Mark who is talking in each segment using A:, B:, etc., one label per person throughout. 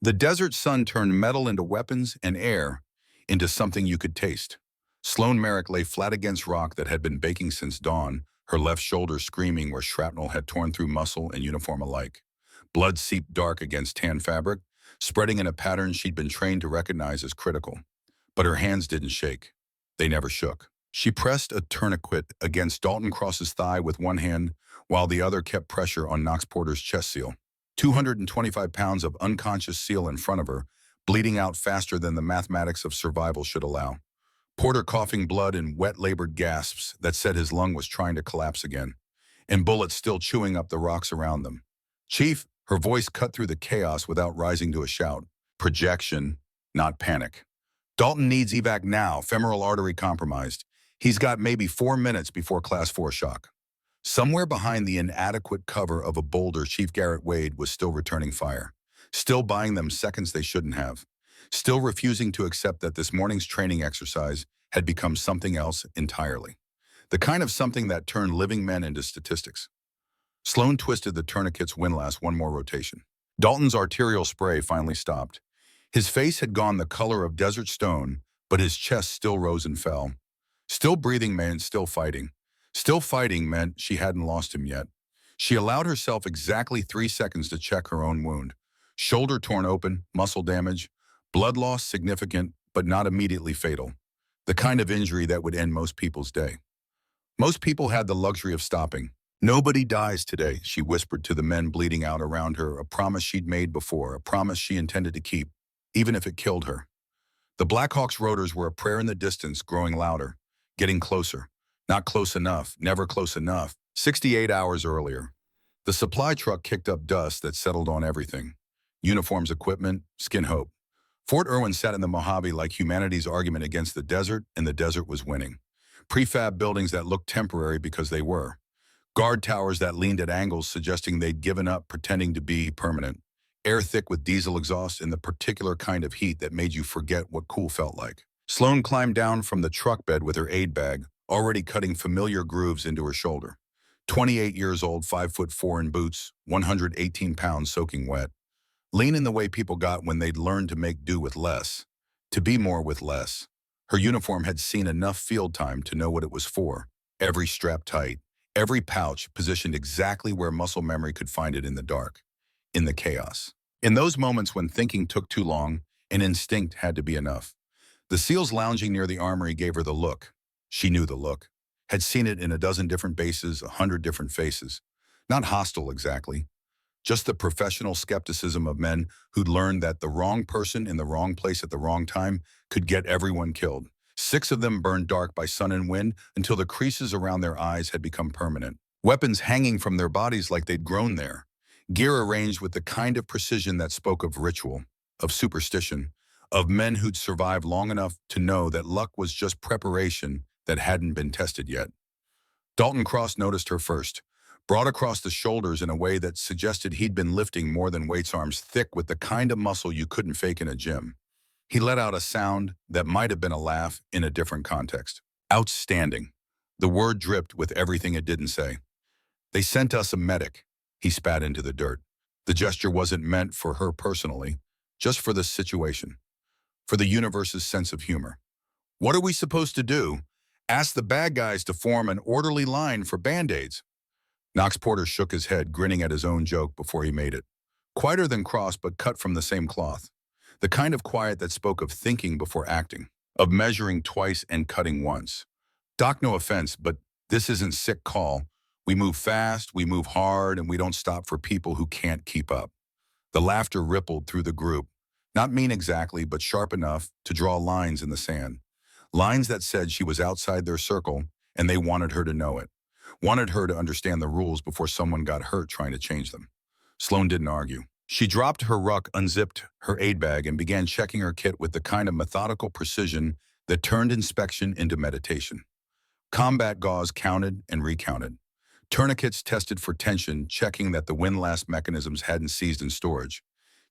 A: The desert sun turned metal into weapons and air into something you could taste. Sloane Merrick lay flat against rock that had been baking since dawn, her left shoulder screaming where shrapnel had torn through muscle and uniform alike. Blood seeped dark against tan fabric, spreading in a pattern she'd been trained to recognize as critical. But her hands didn't shake. They never shook. She pressed a tourniquet against Dalton Cross's thigh with one hand, while the other kept pressure on Knox Porter's chest seal. 225 pounds of unconscious seal in front of her, bleeding out faster than the mathematics of survival should allow. Porter coughing blood in wet, labored gasps that said his lung was trying to collapse again, and bullets still chewing up the rocks around them. "Chief," her voice cut through the chaos without rising to a shout. Projection, not panic. "Dalton needs evac now, femoral artery compromised. He's got maybe 4 minutes before class 4 shock." Somewhere behind the inadequate cover of a boulder, Chief Garrett Wade was still returning fire, still buying them seconds they shouldn't have, still refusing to accept that this morning's training exercise had become something else entirely. The kind of something that turned living men into statistics. Sloane twisted the tourniquet's windlass one more rotation. Dalton's arterial spray finally stopped. His face had gone the color of desert stone, but his chest still rose and fell. Still breathing meant still fighting. Still fighting meant she hadn't lost him yet. She allowed herself exactly 3 seconds to check her own wound. Shoulder torn open, muscle damage, blood loss significant, but not immediately fatal. The kind of injury that would end most people's day. Most people had the luxury of stopping. "Nobody dies today," she whispered to the men bleeding out around her, a promise she'd made before, a promise she intended to keep, even if it killed her. The Blackhawks' rotors were a prayer in the distance, growing louder, getting closer. Not close enough, never close enough. 68 hours earlier, the supply truck kicked up dust that settled on everything. Uniforms, equipment, skin hope. Fort Irwin sat in the Mojave like humanity's argument against the desert, and the desert was winning. Prefab buildings that looked temporary because they were. Guard towers that leaned at angles suggesting they'd given up pretending to be permanent. Air thick with diesel exhaust in the particular kind of heat that made you forget what cool felt like. Sloane climbed down from the truck bed with her aid bag, already cutting familiar grooves into her shoulder. 28 years old, 5'4" in boots, 118 pounds soaking wet. Lean in the way people got when they'd learned to make do with less, to be more with less. Her uniform had seen enough field time to know what it was for. Every strap tight, every pouch positioned exactly where muscle memory could find it in the dark, in the chaos. In those moments when thinking took too long, an instinct had to be enough. The SEALs lounging near the armory gave her the look. She knew the look. Had seen it in a dozen different bases, 100 different faces. Not hostile exactly. Just the professional skepticism of men who'd learned that the wrong person in the wrong place at the wrong time could get everyone killed. 6 of them burned dark by sun and wind until the creases around their eyes had become permanent. Weapons hanging from their bodies like they'd grown there. Gear arranged with the kind of precision that spoke of ritual, of superstition, of men who'd survived long enough to know that luck was just preparation that hadn't been tested yet. Dalton Cross noticed her first, broad across the shoulders in a way that suggested he'd been lifting more than weights, arms thick with the kind of muscle you couldn't fake in a gym. He let out a sound that might have been a laugh in a different context. "Outstanding." The word dripped with everything it didn't say. "They sent us a medic." He spat into the dirt. The gesture wasn't meant for her personally, just for the situation, for the universe's sense of humor. "What are we supposed to do? Ask the bad guys to form an orderly line for Band-Aids." Knox Porter shook his head, grinning at his own joke before he made it. Quieter than Cross, but cut from the same cloth. The kind of quiet that spoke of thinking before acting, of measuring twice and cutting once. "Doc, no offense, but this isn't sick call. We move fast, we move hard, and we don't stop for people who can't keep up." The laughter rippled through the group. Not mean exactly, but sharp enough to draw lines in the sand. Lines that said she was outside their circle, and they wanted her to know it. Wanted her to understand the rules before someone got hurt trying to change them. Sloane didn't argue. She dropped her ruck, unzipped her aid bag, and began checking her kit with the kind of methodical precision that turned inspection into meditation. Combat gauze counted and recounted. Tourniquets tested for tension, checking that the windlass mechanisms hadn't seized in storage.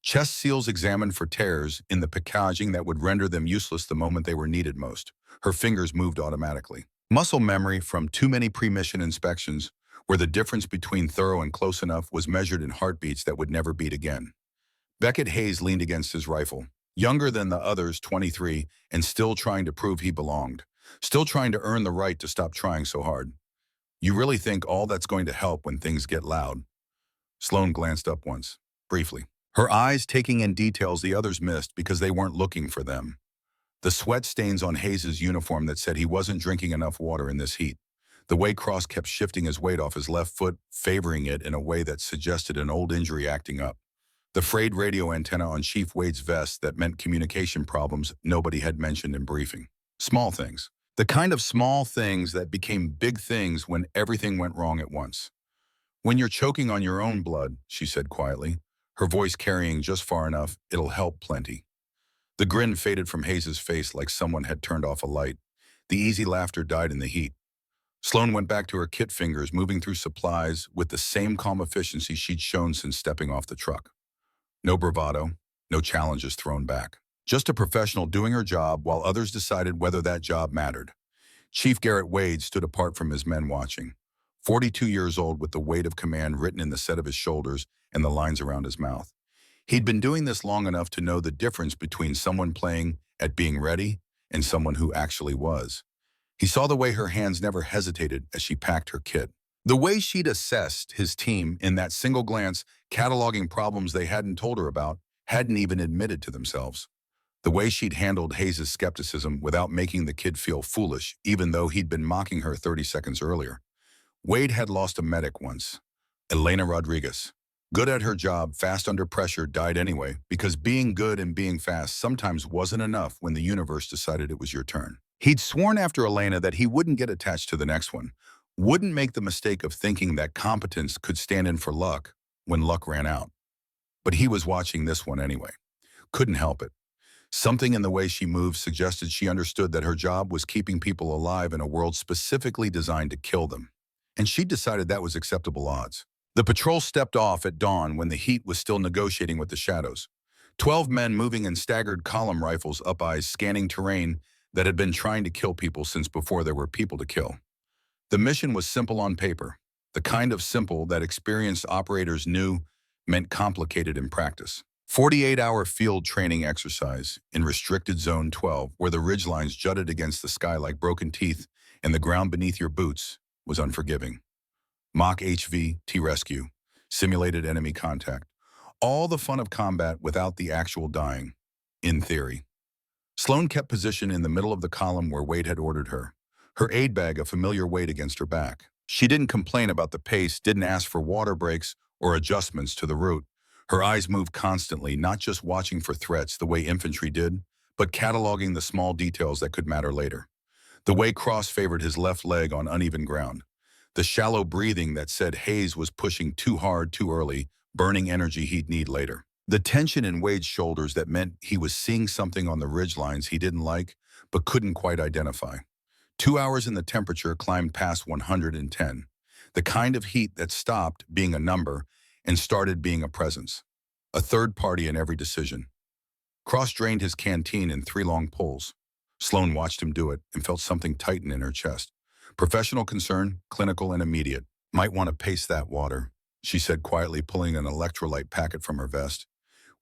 A: Chest seals examined for tears in the packaging that would render them useless the moment they were needed most. Her fingers moved automatically. Muscle memory from too many pre-mission inspections, where the difference between thorough and close enough was measured in heartbeats that would never beat again. Beckett Hayes leaned against his rifle, younger than the others, 23, and still trying to prove he belonged, still trying to earn the right to stop trying so hard. You really think all that's going to help when things get loud? Sloane glanced up once, briefly, her eyes taking in details the others missed because they weren't looking for them. The sweat stains on Hayes's uniform that said he wasn't drinking enough water in this heat. The way Cross kept shifting his weight off his left foot, favoring it in a way that suggested an old injury acting up. The frayed radio antenna on Chief Wade's vest that meant communication problems nobody had mentioned in briefing. Small things. The kind of small things that became big things when everything went wrong at once. When you're choking on your own blood, she said quietly, her voice carrying just far enough, it'll help plenty. The grin faded from Hayes's face like someone had turned off a light. The easy laughter died in the heat. Sloane went back to her kit fingers, moving through supplies with the same calm efficiency she'd shown since stepping off the truck. No bravado, no challenges thrown back. Just a professional doing her job while others decided whether that job mattered. Chief Garrett Wade stood apart from his men watching, 42 years old with the weight of command written in the set of his shoulders and the lines around his mouth. He'd been doing this long enough to know the difference between someone playing at being ready and someone who actually was. He saw the way her hands never hesitated as she packed her kit. The way she'd assessed his team in that single glance, cataloging problems they hadn't told her about, hadn't even admitted to themselves. The way she'd handled Hayes' skepticism without making the kid feel foolish, even though he'd been mocking her 30 seconds earlier. Wade had lost a medic once, Elena Rodriguez. Good at her job, fast under pressure, died anyway, because being good and being fast sometimes wasn't enough when the universe decided it was your turn. He'd sworn after Elena that he wouldn't get attached to the next one, wouldn't make the mistake of thinking that competence could stand in for luck when luck ran out. But he was watching this one anyway. Couldn't help it. Something in the way she moved suggested she understood that her job was keeping people alive in a world specifically designed to kill them. And she decided that was acceptable odds. The patrol stepped off at dawn when the heat was still negotiating with the shadows. 12 men moving in staggered column rifles up eyes scanning terrain that had been trying to kill people since before there were people to kill. The mission was simple on paper, the kind of simple that experienced operators knew meant complicated in practice. 48-hour field training exercise in Restricted Zone 12, where the ridgelines jutted against the sky like broken teeth and the ground beneath your boots was unforgiving. Mock HVT rescue, simulated enemy contact. All the fun of combat without the actual dying, in theory. Sloane kept position in the middle of the column where Wade had ordered her, her aid bag a familiar weight against her back. She didn't complain about the pace, didn't ask for water breaks or adjustments to the route. Her eyes moved constantly, not just watching for threats the way infantry did, but cataloging the small details that could matter later. The way Cross favored his left leg on uneven ground. The shallow breathing that said Hayes was pushing too hard too early, burning energy he'd need later. The tension in Wade's shoulders that meant he was seeing something on the ridgelines he didn't like, but couldn't quite identify. 2 hours in the temperature climbed past 110. The kind of heat that stopped being a number and started being a presence. A third party in every decision. Cross drained his canteen in 3 long pulls. Sloane watched him do it and felt something tighten in her chest. Professional concern, clinical and immediate. Might want to pace that water, she said quietly, pulling an electrolyte packet from her vest.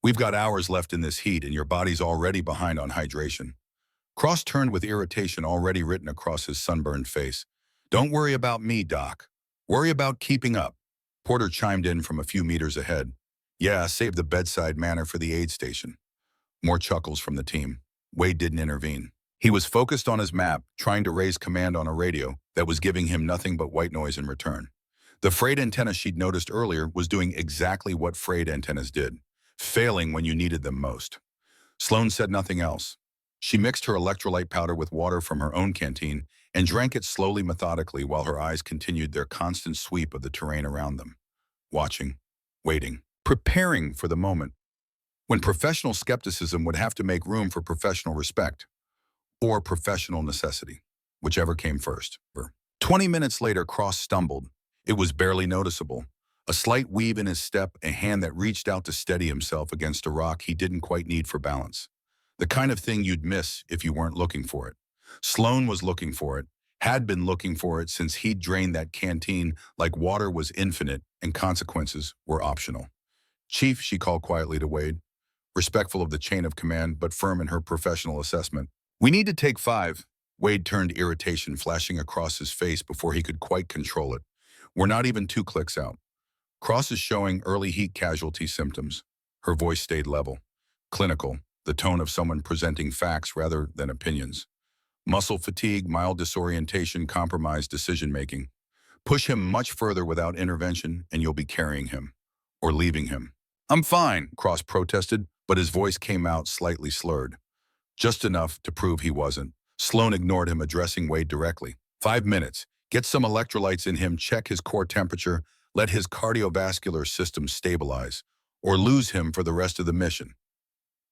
A: We've got hours left in this heat and your body's already behind on hydration. Cross turned with irritation already written across his sunburned face. Don't worry about me, Doc. Worry about keeping up. Porter chimed in from a few meters ahead. Yeah, save the bedside manner for the aid station. More chuckles from the team. Wade didn't intervene. He was focused on his map, trying to raise command on a radio that was giving him nothing but white noise in return. The frayed antenna she'd noticed earlier was doing exactly what frayed antennas did, failing when you needed them most. Sloane said nothing else. She mixed her electrolyte powder with water from her own canteen and drank it slowly, methodically, while her eyes continued their constant sweep of the terrain around them. Watching, waiting, preparing for the moment when professional skepticism would have to make room for professional respect, or professional necessity, whichever came first. 20 minutes later, Cross stumbled. It was barely noticeable. A slight weave in his step, a hand that reached out to steady himself against a rock he didn't quite need for balance. The kind of thing you'd miss if you weren't looking for it. Sloane was looking for it, had been looking for it since he'd drained that canteen like water was infinite and consequences were optional. Chief, she called quietly to Wade, respectful of the chain of command, but firm in her professional assessment. We need to take 5. Wade turned, irritation flashing across his face before he could quite control it. We're not even 2 clicks out. Cross is showing early heat casualty symptoms. Her voice stayed level, clinical, the tone of someone presenting facts rather than opinions. Muscle fatigue, mild disorientation, compromised decision-making. Push him much further without intervention, and you'll be carrying him. Or leaving him. I'm fine, Cross protested, but his voice came out slightly slurred. Just enough to prove he wasn't. Sloan ignored him, addressing Wade directly. 5 minutes. Get some electrolytes in him, check his core temperature, let his cardiovascular system stabilize, or lose him for the rest of the mission.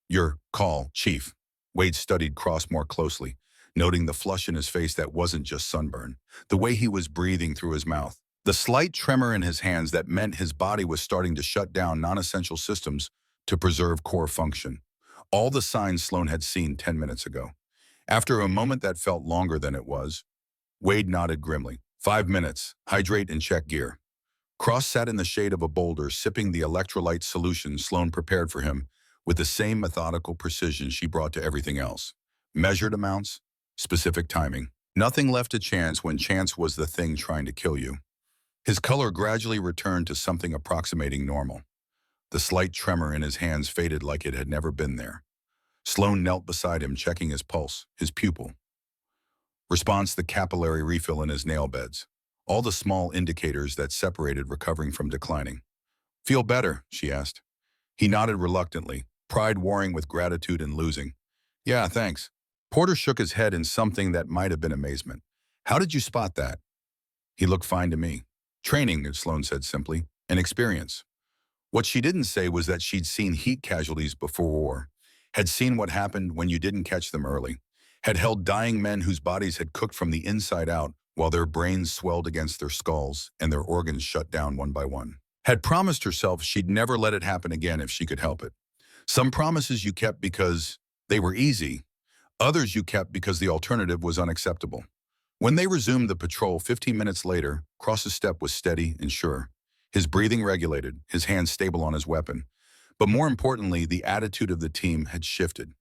A: Your call, Chief. Wade studied Cross more closely, noting the flush in his face that wasn't just sunburn, the way he was breathing through his mouth, the slight tremor in his hands that meant his body was starting to shut down non-essential systems to preserve core function. All the signs Sloan had seen 10 minutes ago. After a moment that felt longer than it was, Wade nodded grimly. 5 minutes. Hydrate and check gear. Cross sat in the shade of a boulder, sipping the electrolyte solution Sloan prepared for him with the same methodical precision she brought to everything else. Measured amounts, specific timing. Nothing left to chance when chance was the thing trying to kill you. His color gradually returned to something approximating normal. The slight tremor in his hands faded like it had never been there. Sloan knelt beside him, checking his pulse, his pupil. Response: the capillary refill in his nail beds. All the small indicators that separated recovering from declining. Feel better? She asked. He nodded reluctantly, pride warring with gratitude and losing. Yeah, thanks. Porter shook his head in something that might have been amazement. How did you spot that? He looked fine to me. Training, Sloan said simply, and experience. What she didn't say was that she'd seen heat casualties before war, had seen what happened when you didn't catch them early, had held dying men whose bodies had cooked from the inside out while their brains swelled against their skulls and their organs shut down one by one. Had promised herself she'd never let it happen again if she could help it. Some promises you kept because they were easy, others you kept because the alternative was unacceptable. When they resumed the patrol 15 minutes later, Cross's step was steady and sure. His breathing regulated, his hands stable on his weapon. But more importantly, the attitude of the team had shifted.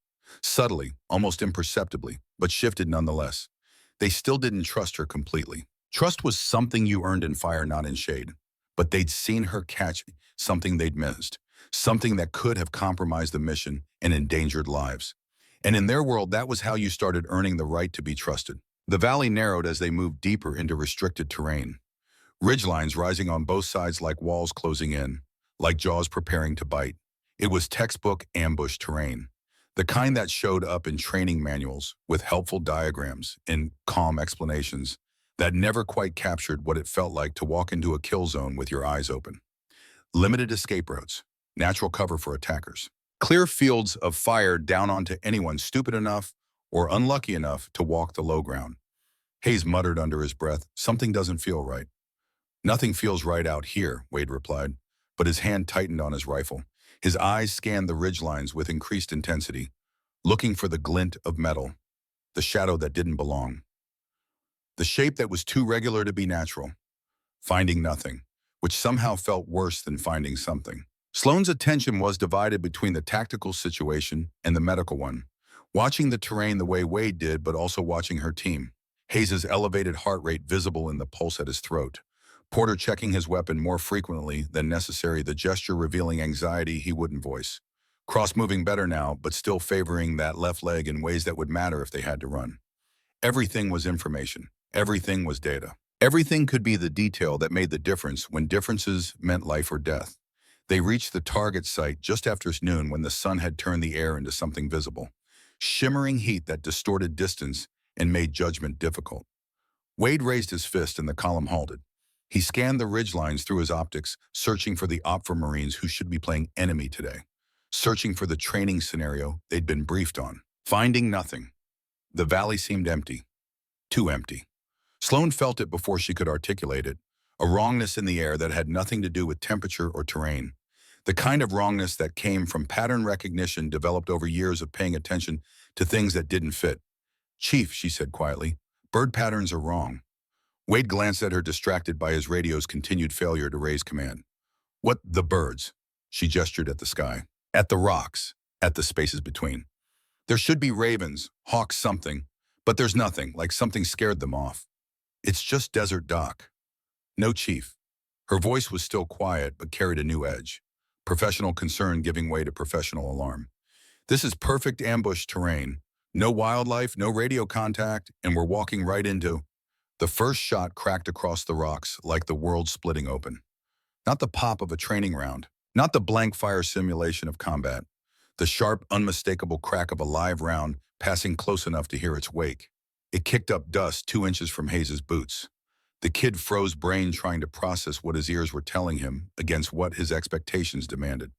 A: Subtly, almost imperceptibly, but shifted nonetheless. They still didn't trust her completely. Trust was something you earned in fire, not in shade. But they'd seen her catch something they'd missed, something that could have compromised the mission and endangered lives. And in their world, that was how you started earning the right to be trusted. The valley narrowed as they moved deeper into restricted terrain. Ridgelines rising on both sides like walls closing in, like jaws preparing to bite. It was textbook ambush terrain, the kind that showed up in training manuals with helpful diagrams and calm explanations that never quite captured what it felt like to walk into a kill zone with your eyes open. Limited escape routes, natural cover for attackers, clear fields of fire down onto anyone stupid enough or unlucky enough to walk the low ground. Hayes muttered under his breath, "Something doesn't feel right." "Nothing feels right out here," Wade replied, but his hand tightened on his rifle. His eyes scanned the ridgelines with increased intensity, looking for the glint of metal, the shadow that didn't belong, the shape that was too regular to be natural. Finding nothing, which somehow felt worse than finding something. Sloan's attention was divided between the tactical situation and the medical one, watching the terrain the way Wade did, but also watching her team. Hayes' elevated heart rate visible in the pulse at his throat. Porter checking his weapon more frequently than necessary, the gesture revealing anxiety he wouldn't voice. Cross moving better now, but still favoring that left leg in ways that would matter if they had to run. Everything was information. Everything was data. Everything could be the detail that made the difference when differences meant life or death. They reached the target site just after noon when the sun had turned the air into something visible. Shimmering heat that distorted distance and made judgment difficult. Wade raised his fist and the column halted. He scanned the ridgelines through his optics, searching for the Opfer Marines who should be playing enemy today. Searching for the training scenario they'd been briefed on. Finding nothing. The valley seemed empty. Too empty. Sloan felt it before she could articulate it, a wrongness in the air that had nothing to do with temperature or terrain. The kind of wrongness that came from pattern recognition developed over years of paying attention to things that didn't fit. "Chief," she said quietly, "bird patterns are wrong." Wade glanced at her, distracted by his radio's continued failure to raise command. "What, the birds?" She gestured at the sky. "At the rocks. at the spaces between. There should be ravens, hawks, something, but there's nothing, like something scared them off. It's just Desert Doc. No, Chief. Her voice was still quiet, but carried a new edge. Professional concern giving way to professional alarm. This is perfect ambush terrain. No wildlife, no radio contact, and we're walking right into... The first shot cracked across the rocks like the world splitting open. Not the pop of a training round, not the blank fire simulation of combat. The sharp, unmistakable crack of a live round passing close enough to hear its wake. It kicked up dust 2 inches from Hayes' boots. The kid froze brain trying to process what his ears were telling him against what his expectations demanded.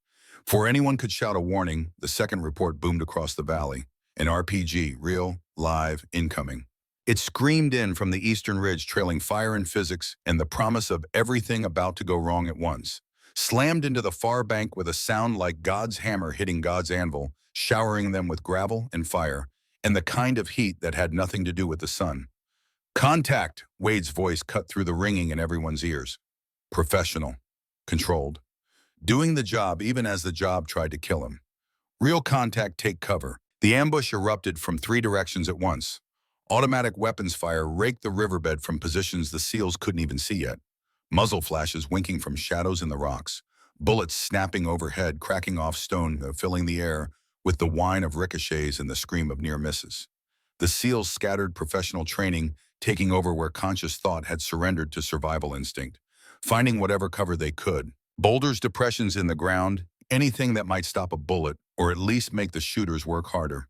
A: Before anyone could shout a warning, the second report boomed across the valley. An RPG, real, live, incoming. It screamed in from the eastern ridge, trailing fire and physics and the promise of everything about to go wrong at once. Slammed into the far bank with a sound like God's hammer hitting God's anvil, showering them with gravel and fire, and the kind of heat that had nothing to do with the sun. Contact, Wade's voice cut through the ringing in everyone's ears. Professional. Controlled. Doing the job even as the job tried to kill him. Real contact, take cover. The ambush erupted from 3 directions at once. Automatic weapons fire raked the riverbed from positions the SEALs couldn't even see yet. Muzzle flashes winking from shadows in the rocks. Bullets snapping overhead, cracking off stone, filling the air with the whine of ricochets and the scream of near misses. The SEALs scattered professional training, taking over where conscious thought had surrendered to survival instinct, finding whatever cover they could. Boulders, depressions in the ground, anything that might stop a bullet or at least make the shooters work harder.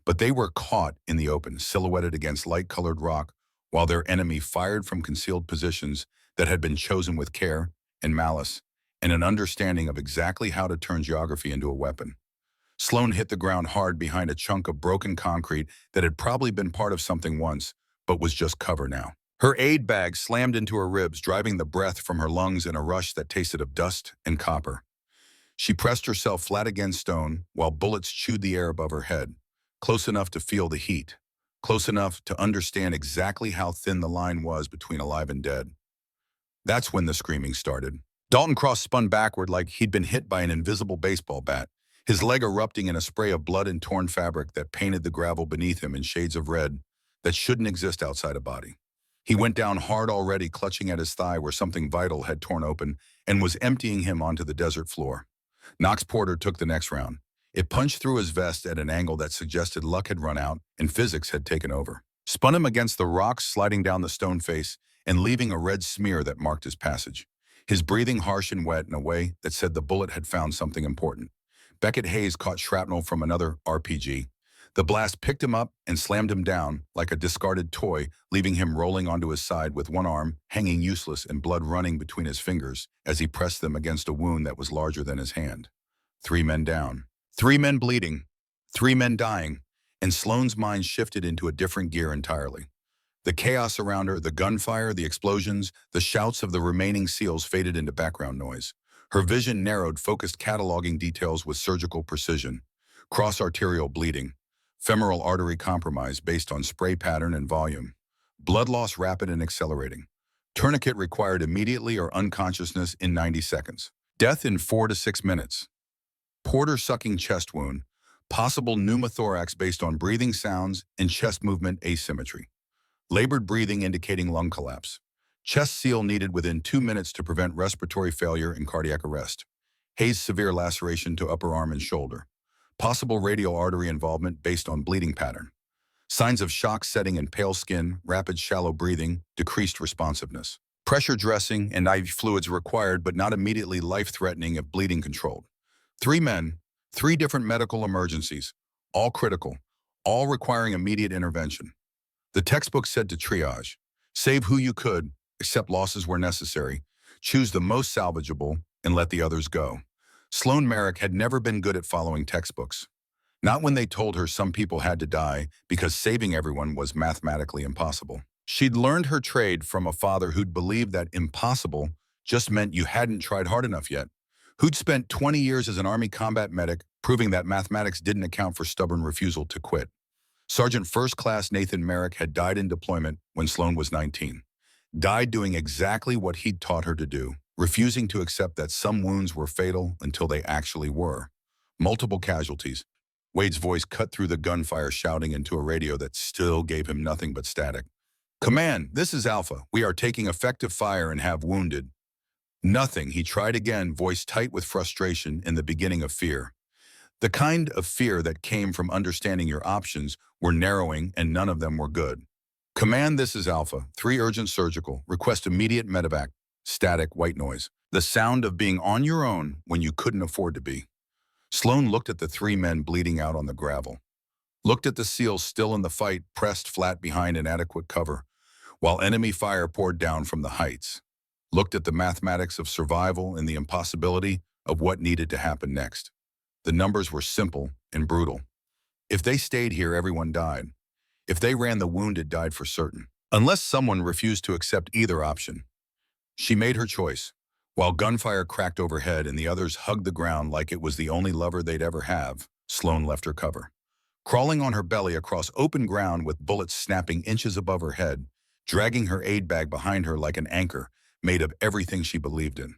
A: But they were caught in the open, silhouetted against light-colored rock, while their enemy fired from concealed positions that had been chosen with care and malice and an understanding of exactly how to turn geography into a weapon. Sloan hit the ground hard behind a chunk of broken concrete that had probably been part of something once, but was just cover now. Her aid bag slammed into her ribs, driving the breath from her lungs in a rush that tasted of dust and copper. She pressed herself flat against stone while bullets chewed the air above her head, close enough to feel the heat, close enough to understand exactly how thin the line was between alive and dead. That's when the screaming started. Dalton Cross spun backward like he'd been hit by an invisible baseball bat, his leg erupting in a spray of blood and torn fabric that painted the gravel beneath him in shades of red that shouldn't exist outside a body. He went down hard already, clutching at his thigh where something vital had torn open and was emptying him onto the desert floor. Knox Porter took the next round. It punched through his vest at an angle that suggested luck had run out and physics had taken over. Spun him against the rocks, sliding down the stone face and leaving a red smear that marked his passage. His breathing harsh and wet in a way that said the bullet had found something important. Beckett Hayes caught shrapnel from another RPG. The blast picked him up and slammed him down like a discarded toy, leaving him rolling onto his side with one arm hanging useless and blood running between his fingers as he pressed them against a wound that was larger than his hand. 3 men down. 3 men bleeding. 3 men dying. And Sloane's mind shifted into a different gear entirely. The chaos around her, the gunfire, the explosions, the shouts of the remaining SEALs faded into background noise. Her vision narrowed, focused, cataloging details with surgical precision. Cross-arterial bleeding. Femoral artery compromise based on spray pattern and volume. Blood loss rapid and accelerating. Tourniquet required immediately or unconsciousness in 90 seconds. Death in 4 to 6 minutes. Porter sucking chest wound. Possible pneumothorax based on breathing sounds and chest movement asymmetry. Labored breathing indicating lung collapse. Chest seal needed within 2 minutes to prevent respiratory failure and cardiac arrest. Hayes severe laceration to upper arm and shoulder. Possible radial artery involvement based on bleeding pattern. Signs of shock setting in pale skin, rapid shallow breathing, decreased responsiveness. Pressure dressing and IV fluids required but not immediately life-threatening if bleeding controlled. 3 men, 3 different medical emergencies, all critical, all requiring immediate intervention. The textbook said to triage, save who you could, accept losses where necessary, choose the most salvageable, and let the others go. Sloan Merrick had never been good at following textbooks. Not when they told her some people had to die because saving everyone was mathematically impossible. She'd learned her trade from a father who'd believed that impossible just meant you hadn't tried hard enough yet, who'd spent 20 years as an Army combat medic proving that mathematics didn't account for stubborn refusal to quit. Sergeant First Class Nathan Merrick had died in deployment when Sloan was 19. Died doing exactly what he'd taught her to do, refusing to accept that some wounds were fatal until they actually were. Multiple casualties. Wade's voice cut through the gunfire, shouting into a radio that still gave him nothing but static. Command, this is Alpha. We are taking effective fire and have wounded. Nothing, he tried again, voice tight with frustration in the beginning of fear. The kind of fear that came from understanding your options were narrowing and none of them were good. Command, this is Alpha. 3 urgent surgical. Request immediate medevac. Static, white noise. The sound of being on your own when you couldn't afford to be. Sloan looked at the 3 men bleeding out on the gravel. Looked at the SEALs still in the fight, pressed flat behind inadequate cover, while enemy fire poured down from the heights. Looked at the mathematics of survival and the impossibility of what needed to happen next. The numbers were simple and brutal. If they stayed here, everyone died. If they ran, the wounded died for certain. Unless someone refused to accept either option. She made her choice. While gunfire cracked overhead and the others hugged the ground like it was the only lover they'd ever have, Sloan left her cover. Crawling on her belly across open ground with bullets snapping inches above her head, dragging her aid bag behind her like an anchor made of everything she believed in.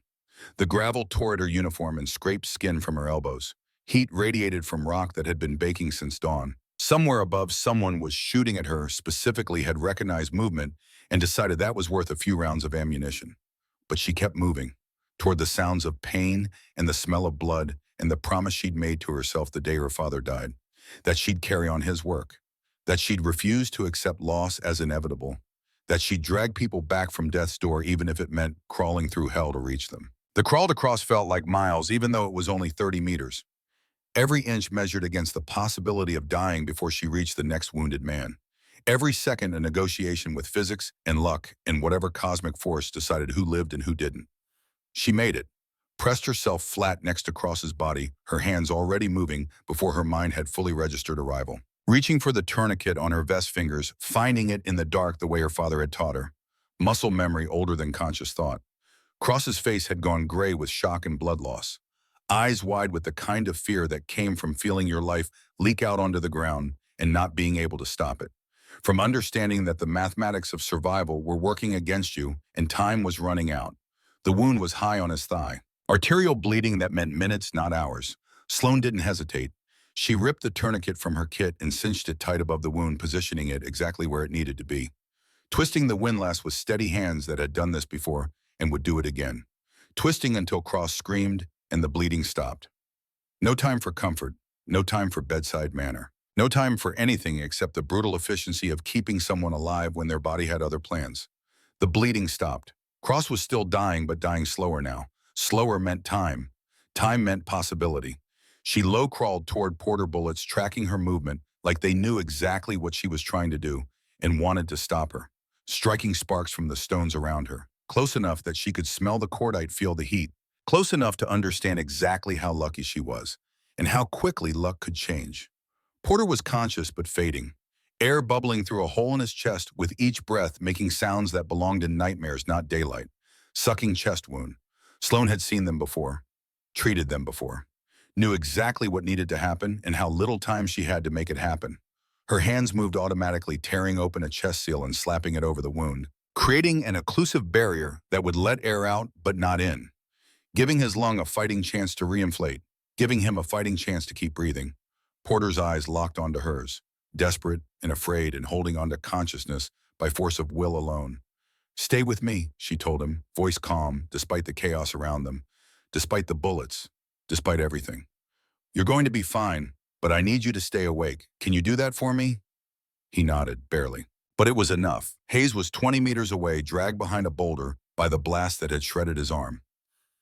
A: The gravel tore at her uniform and scraped skin from her elbows. Heat radiated from rock that had been baking since dawn. Somewhere above, someone was shooting at her, specifically had recognized movement and decided that was worth a few rounds of ammunition. But she kept moving, toward the sounds of pain and the smell of blood and the promise she'd made to herself the day her father died, that she'd carry on his work, that she'd refuse to accept loss as inevitable, that she'd drag people back from death's door even if it meant crawling through hell to reach them. The crawl across felt like miles, even though it was only 30 meters. Every inch measured against the possibility of dying before she reached the next wounded man. Every second a negotiation with physics and luck and whatever cosmic force decided who lived and who didn't. She made it, pressed herself flat next to Cross's body, her hands already moving before her mind had fully registered arrival. Reaching for the tourniquet on her vest fingers, finding it in the dark the way her father had taught her. Muscle memory older than conscious thought. Cross's face had gone gray with shock and blood loss. Eyes wide with the kind of fear that came from feeling your life leak out onto the ground and not being able to stop it. From understanding that the mathematics of survival were working against you and time was running out. The wound was high on his thigh. Arterial bleeding that meant minutes, not hours. Sloan didn't hesitate. She ripped the tourniquet from her kit and cinched it tight above the wound, positioning it exactly where it needed to be. Twisting the windlass with steady hands that had done this before and would do it again. Twisting until Cross screamed and the bleeding stopped. No time for comfort, no time for bedside manner. No time for anything except the brutal efficiency of keeping someone alive when their body had other plans. The bleeding stopped. Cross was still dying, but dying slower now. Slower meant time. Time meant possibility. She low-crawled toward Porter bullets, tracking her movement like they knew exactly what she was trying to do and wanted to stop her, striking sparks from the stones around her, close enough that she could smell the cordite, feel the heat, close enough to understand exactly how lucky she was and how quickly luck could change. Porter was conscious but fading, air bubbling through a hole in his chest with each breath, making sounds that belonged in nightmares, not daylight. Sucking chest wound. Sloan had seen them before, treated them before, knew exactly what needed to happen and how little time she had to make it happen. Her hands moved automatically, tearing open a chest seal and slapping it over the wound, creating an occlusive barrier that would let air out but not in, giving his lung a fighting chance to reinflate, giving him a fighting chance to keep breathing. Porter's eyes locked onto hers, desperate and afraid and holding onto consciousness by force of will alone. "Stay with me," she told him, voice calm despite the chaos around them, despite the bullets, despite everything. "You're going to be fine, but I need you to stay awake. Can you do that for me?" He nodded, barely. But it was enough. Hayes was 20 meters away, dragged behind a boulder by the blast that had shredded his arm.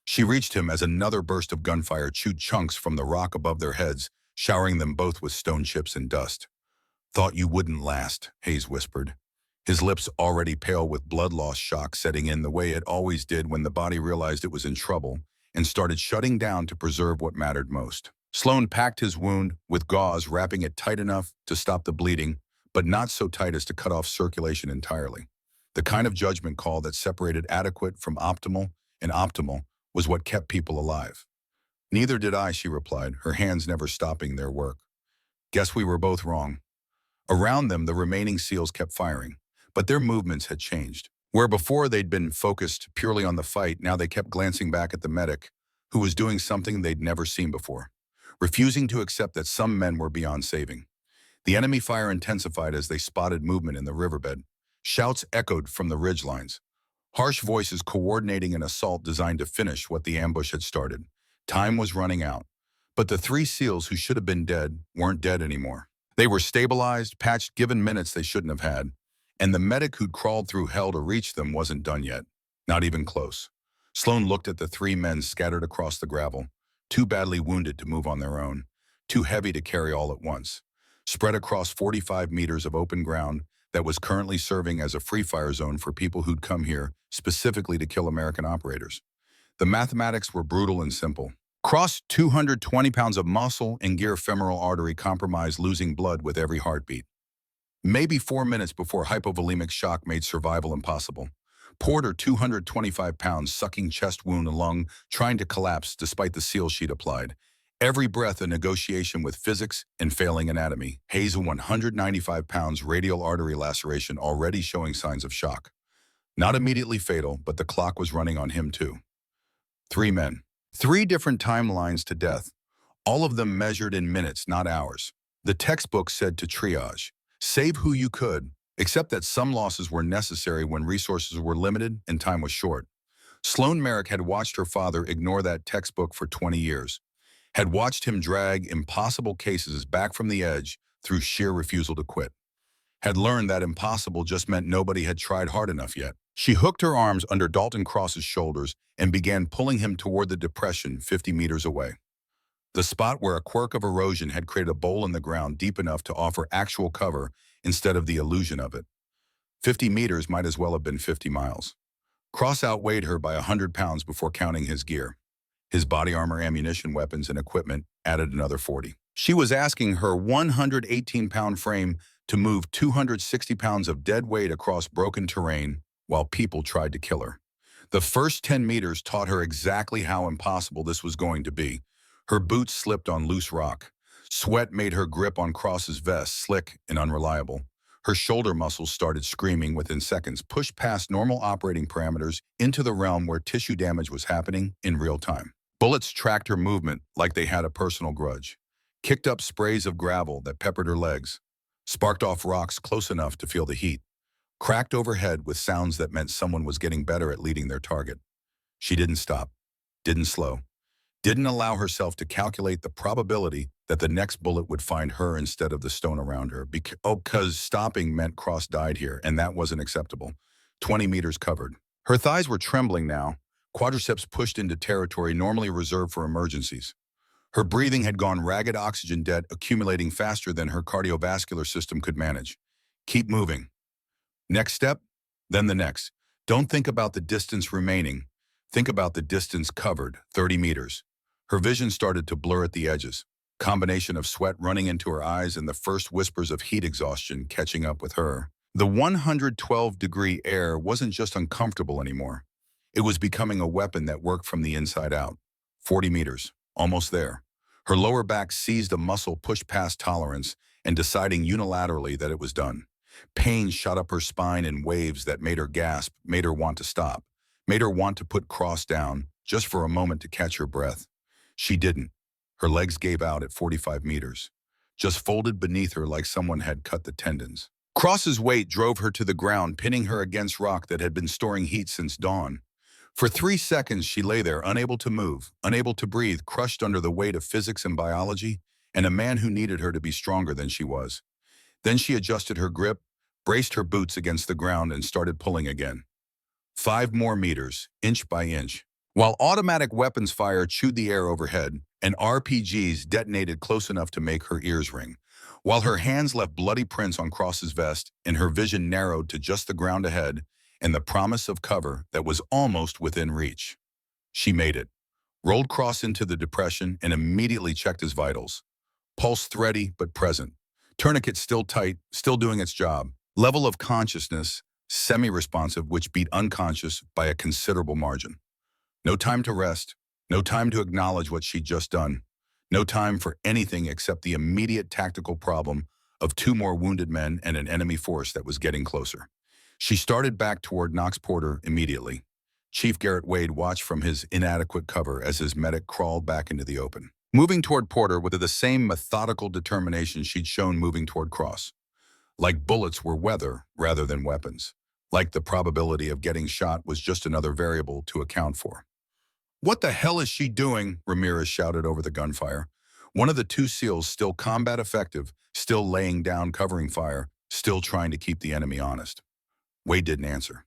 A: She reached him as another burst of gunfire chewed chunks from the rock above their heads, showering them both with stone chips and dust. "Thought you wouldn't last," Hayes whispered, his lips already pale with blood loss shock setting in the way it always did when the body realized it was in trouble and started shutting down to preserve what mattered most. Sloan packed his wound with gauze, wrapping it tight enough to stop the bleeding, but not so tight as to cut off circulation entirely. The kind of judgment call that separated adequate from optimal, and optimal was what kept people alive. "Neither did I," she replied, her hands never stopping their work. "Guess we were both wrong." Around them, the remaining SEALs kept firing, but their movements had changed. Where before they'd been focused purely on the fight, now they kept glancing back at the medic, who was doing something they'd never seen before. refusing to accept that some men were beyond saving. The enemy fire intensified as they spotted movement in the riverbed. Shouts echoed from the ridgelines. Harsh voices coordinating an assault designed to finish what the ambush had started. Time was running out. But the three SEALs who should have been dead weren't dead anymore. They were stabilized, patched, given minutes they shouldn't have had. And the medic who'd crawled through hell to reach them wasn't done yet. Not even close. Sloan looked at the three men scattered across the gravel, too badly wounded to move on their own, too heavy to carry all at once, spread across 45 meters of open ground that was currently serving as a free fire zone for people who'd come here specifically to kill American operators. The mathematics were brutal and simple. Cross 220 pounds of muscle and gear femoral artery compromised, losing blood with every heartbeat. Maybe 4 minutes before hypovolemic shock made survival impossible. Porter, 225 pounds, sucking chest wound and lung, trying to collapse despite the seal sheet applied. Every breath a negotiation with physics and failing anatomy. Hazel, 195 pounds, radial artery laceration already showing signs of shock. Not immediately fatal, but the clock was running on him too. 3 men. 3 different timelines to death. All of them measured in minutes, not hours. The textbook said to triage. Save who you could, except that some losses were necessary when resources were limited and time was short. Sloan Merrick had watched her father ignore that textbook for 20 years, had watched him drag impossible cases back from the edge through sheer refusal to quit, had learned that impossible just meant nobody had tried hard enough yet. She hooked her arms under Dalton Cross's shoulders and began pulling him toward the depression 50 meters away. The spot where a quirk of erosion had created a bowl in the ground deep enough to offer actual cover instead of the illusion of it. 50 meters might as well have been 50 miles. Cross outweighed her by 100 pounds before counting his gear. His body armor, ammunition, weapons, and equipment added another 40. She was asking her 118-pound frame to move 260 pounds of dead weight across broken terrain while people tried to kill her. The first 10 meters taught her exactly how impossible this was going to be. Her boots slipped on loose rock. Sweat made her grip on Cross's vest slick and unreliable. Her shoulder muscles started screaming within seconds, pushed past normal operating parameters into the realm where tissue damage was happening in real time. Bullets tracked her movement like they had a personal grudge, kicked up sprays of gravel that peppered her legs, sparked off rocks close enough to feel the heat, cracked overhead with sounds that meant someone was getting better at leading their target. She didn't stop, didn't slow, didn't allow herself to calculate the probability that the next bullet would find her instead of the stone around her. Because stopping meant Cross died here, and that wasn't acceptable. 20 meters covered. Her thighs were trembling now, quadriceps pushed into territory normally reserved for emergencies. Her breathing had gone ragged, oxygen debt accumulating faster than her cardiovascular system could manage. Keep moving. Next step, then the next. Don't think about the distance remaining. Think about the distance covered, 30 meters. Her vision started to blur at the edges. Combination of sweat running into her eyes and the first whispers of heat exhaustion catching up with her. The 112-degree air wasn't just uncomfortable anymore. It was becoming a weapon that worked from the inside out. 40 meters, almost there. Her lower back seized a muscle pushed past tolerance and deciding unilaterally that it was done. Pain shot up her spine in waves that made her gasp, made her want to stop, made her want to put Cross down just for a moment to catch her breath. She didn't. Her legs gave out at 45 meters, just folded beneath her like someone had cut the tendons. Cross's weight drove her to the ground, pinning her against rock that had been storing heat since dawn. For 3 seconds, she lay there, unable to move, unable to breathe, crushed under the weight of physics and biology, and a man who needed her to be stronger than she was. Then she adjusted her grip, braced her boots against the ground, and started pulling again. 5 more meters, inch by inch. While automatic weapons fire chewed the air overhead, and RPGs detonated close enough to make her ears ring. While her hands left bloody prints on Cross's vest and her vision narrowed to just the ground ahead and the promise of cover that was almost within reach. She made it, rolled Cross into the depression and immediately checked his vitals. Pulse thready but present. Tourniquet still tight, still doing its job. Level of consciousness, semi-responsive, which beat unconscious by a considerable margin. No time to rest, no time to acknowledge what she'd just done, no time for anything except the immediate tactical problem of 2 more wounded men and an enemy force that was getting closer. She started back toward Knox Porter immediately. Chief Garrett Wade watched from his inadequate cover as his medic crawled back into the open. moving toward Porter with the same methodical determination she'd shown moving toward Cross. Like bullets were weather rather than weapons. Like the probability of getting shot was just another variable to account for. "What the hell is she doing?" Ramirez shouted over the gunfire. One of the two SEALs, still combat effective, still laying down covering fire, still trying to keep the enemy honest. Wade didn't answer.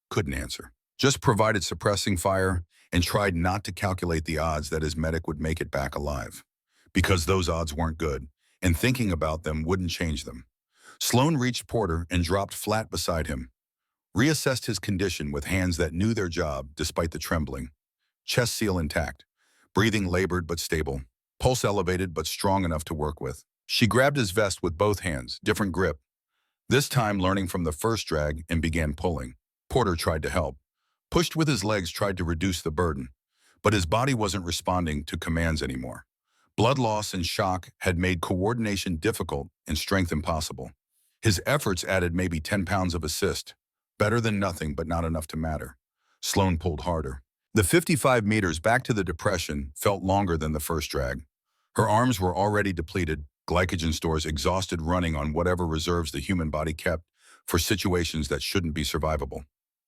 A: Couldn't answer. Just provided suppressing fire and tried not to calculate the odds that his medic would make it back alive. Because those odds weren't good, and thinking about them wouldn't change them. Sloan reached Porter and dropped flat beside him. Reassessed his condition with hands that knew their job despite the trembling. Chest seal intact. Breathing labored but stable. Pulse elevated but strong enough to work with. She grabbed his vest with both hands, different grip. This time learning from the first drag, and began pulling. Porter tried to help. Pushed with his legs, tried to reduce the burden. But his body wasn't responding to commands anymore. Blood loss and shock had made coordination difficult and strength impossible. His efforts added maybe 10 pounds of assist. Better than nothing, but not enough to matter. Sloan pulled harder. The 55 meters back to the depression felt longer than the first drag. Her arms were already depleted, glycogen stores exhausted, running on whatever reserves the human body kept for situations that shouldn't be survivable.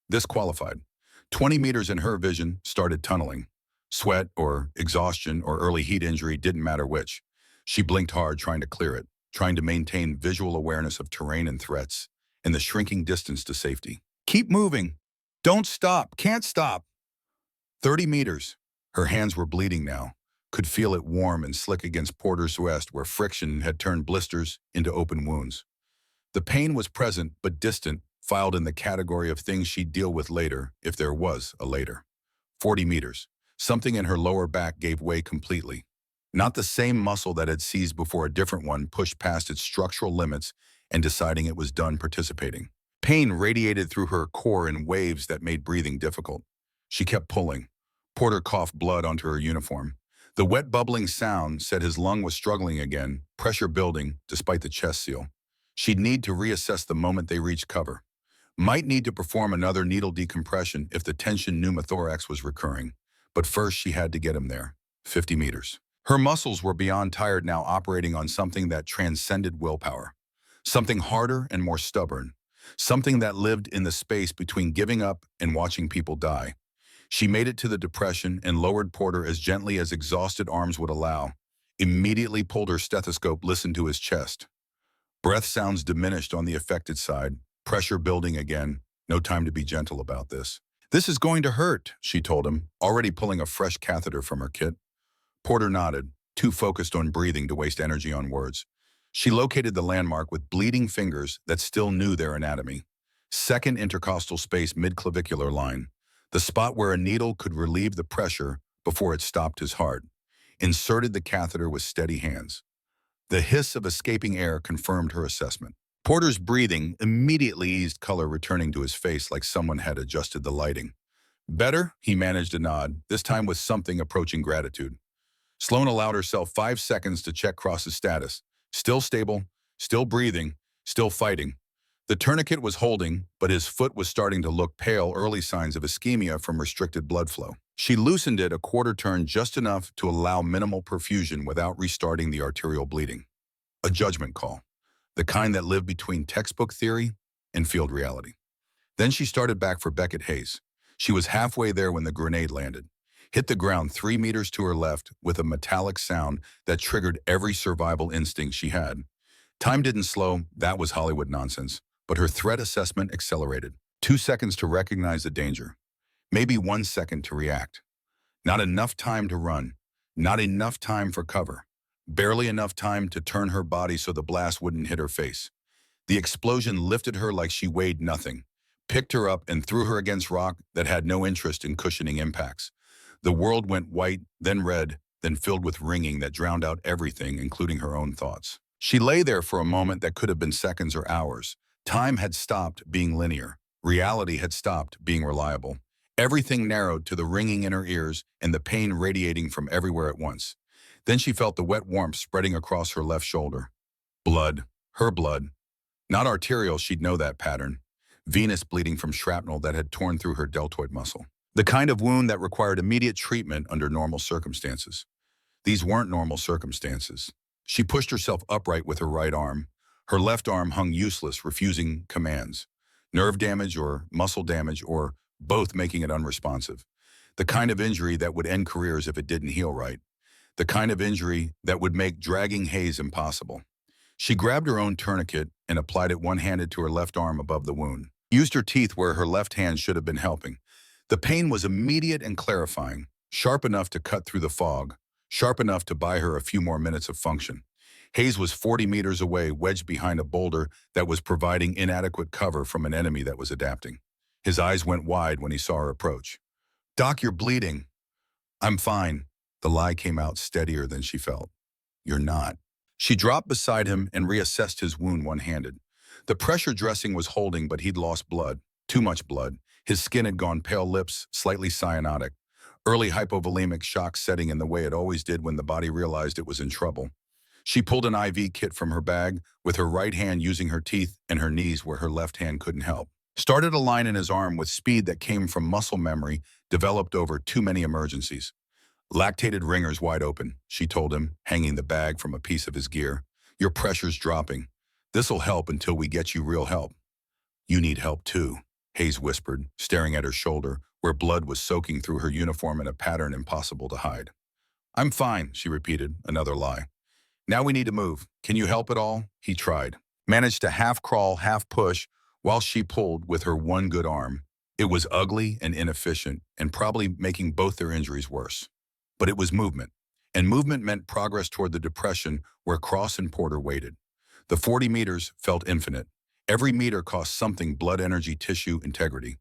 A: This qualified. 20 meters in her vision started tunneling. Sweat or exhaustion or early heat injury, didn't matter which. She blinked hard, trying to clear it, trying to maintain visual awareness of terrain and threats, and the shrinking distance to safety. "Keep moving. Don't stop. Can't stop." 30 meters. Her hands were bleeding now. Could feel it warm and slick against Porter's vest where friction had turned blisters into open wounds. The pain was present but distant, filed in the category of things she'd deal with later, if there was a later. 40 meters. Something in her lower back gave way completely. Not the same muscle that had seized before, a different one pushed past its structural limits and deciding it was done participating. Pain radiated through her core in waves that made breathing difficult. She kept pulling. Porter coughed blood onto her uniform. The wet bubbling sound said his lung was struggling again, pressure building despite the chest seal. She'd need to reassess the moment they reached cover. Might need to perform another needle decompression if the tension pneumothorax was recurring. But first she had to get him there. 50 meters. Her muscles were beyond tired now, operating on something that transcended willpower. Something harder and more stubborn. Something that lived in the space between giving up and watching people die. She made it to the depression and lowered Porter as gently as exhausted arms would allow. Immediately pulled her stethoscope, listened to his chest. Breath sounds diminished on the affected side. Pressure building again. No time to be gentle about this. "This is going to hurt," she told him, already pulling a fresh catheter from her kit. Porter nodded, too focused on breathing to waste energy on words. She located the landmark with bleeding fingers that still knew their anatomy. Second intercostal space, mid-clavicular line. The spot where a needle could relieve the pressure before it stopped his heart. Inserted the catheter with steady hands. The hiss of escaping air confirmed her assessment. Porter's breathing immediately eased, color returning to his face like someone had adjusted the lighting. "Better?" He managed a nod, this time with something approaching gratitude. Sloan allowed herself 5 seconds to check Cross's status. Still stable, still breathing, still fighting. The tourniquet was holding, but his foot was starting to look pale, early signs of ischemia from restricted blood flow. She loosened it a quarter turn, just enough to allow minimal perfusion without restarting the arterial bleeding. A judgment call, the kind that lived between textbook theory and field reality. Then she started back for Beckett Hayes. She was halfway there when the grenade landed. Hit the ground 3 meters to her left with a metallic sound that triggered every survival instinct she had. Time didn't slow, that was Hollywood nonsense. But her threat assessment accelerated. 2 seconds to recognize the danger. Maybe 1 second to react. Not enough time to run. Not enough time for cover. Barely enough time to turn her body so the blast wouldn't hit her face. The explosion lifted her like she weighed nothing, picked her up and threw her against rock that had no interest in cushioning impacts. The world went white, then red, then filled with ringing that drowned out everything, including her own thoughts. She lay there for a moment that could have been seconds or hours. Time had stopped being linear. Reality had stopped being reliable. Everything narrowed to the ringing in her ears and the pain radiating from everywhere at once. Then she felt the wet warmth spreading across her left shoulder. Blood. Her blood. Not arterial, she'd know that pattern. Venous bleeding from shrapnel that had torn through her deltoid muscle. The kind of wound that required immediate treatment under normal circumstances. These weren't normal circumstances. She pushed herself upright with her right arm. Her left arm hung useless, refusing commands. Nerve damage or muscle damage or both, making it unresponsive. The kind of injury that would end careers if it didn't heal right. The kind of injury that would make dragging Hayes impossible. She grabbed her own tourniquet and applied it one-handed to her left arm above the wound. Used her teeth where her left hand should have been helping. The pain was immediate and clarifying, sharp enough to cut through the fog, sharp enough to buy her a few more minutes of function. Hayes was 40 meters away, wedged behind a boulder that was providing inadequate cover from an enemy that was adapting. His eyes went wide when he saw her approach. "Doc, you're bleeding." "I'm fine." The lie came out steadier than she felt. "You're not." She dropped beside him and reassessed his wound one-handed. The pressure dressing was holding, but he'd lost blood. Too much blood. His skin had gone pale, lips slightly cyanotic. Early hypovolemic shock setting in the way it always did when the body realized it was in trouble. She pulled an IV kit from her bag, with her right hand using her teeth and her knees where her left hand couldn't help. Started a line in his arm with speed that came from muscle memory developed over too many emergencies. "Lactated ringers wide open," she told him, hanging the bag from a piece of his gear. "Your pressure's dropping. This'll help until we get you real help." "You need help too," Hayes whispered, staring at her shoulder, where blood was soaking through her uniform in a pattern impossible to hide. "I'm fine," she repeated, another lie. "Now we need to move. Can you help at all?" He tried. Managed to half crawl, half push, while she pulled with her one good arm. It was ugly and inefficient, and probably making both their injuries worse. But it was movement, and movement meant progress toward the depression where Cross and Porter waited. The 40 meters felt infinite. Every meter cost something: blood, energy, tissue, integrity.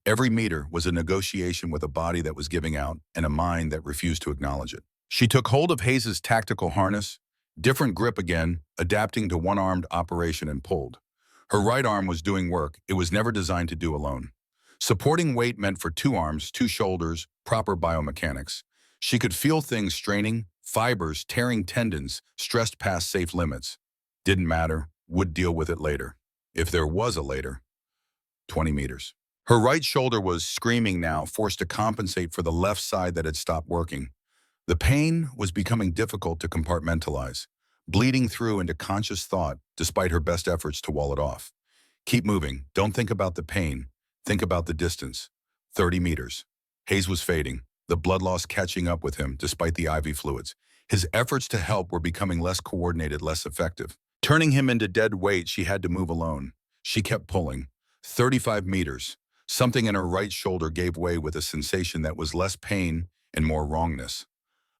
A: Every meter was a negotiation with a body that was giving out and a mind that refused to acknowledge it. She took hold of Hayes's tactical harness, different grip again, adapting to one-armed operation, and pulled. Her right arm was doing work it was never designed to do alone. Supporting weight meant for two arms, two shoulders, proper biomechanics. She could feel things straining, fibers tearing, tendons stressed past safe limits. Didn't matter, would deal with it later. If there was a later. 20 meters. Her right shoulder was screaming now, forced to compensate for the left side that had stopped working. The pain was becoming difficult to compartmentalize, bleeding through into conscious thought despite her best efforts to wall it off. Keep moving. Don't think about the pain. Think about the distance. 30 meters. Hayes was fading, the blood loss catching up with him despite the IV fluids. His efforts to help were becoming less coordinated, less effective. Turning him into dead weight, she had to move alone. She kept pulling. 35 meters. Something in her right shoulder gave way with a sensation that was less pain and more wrongness.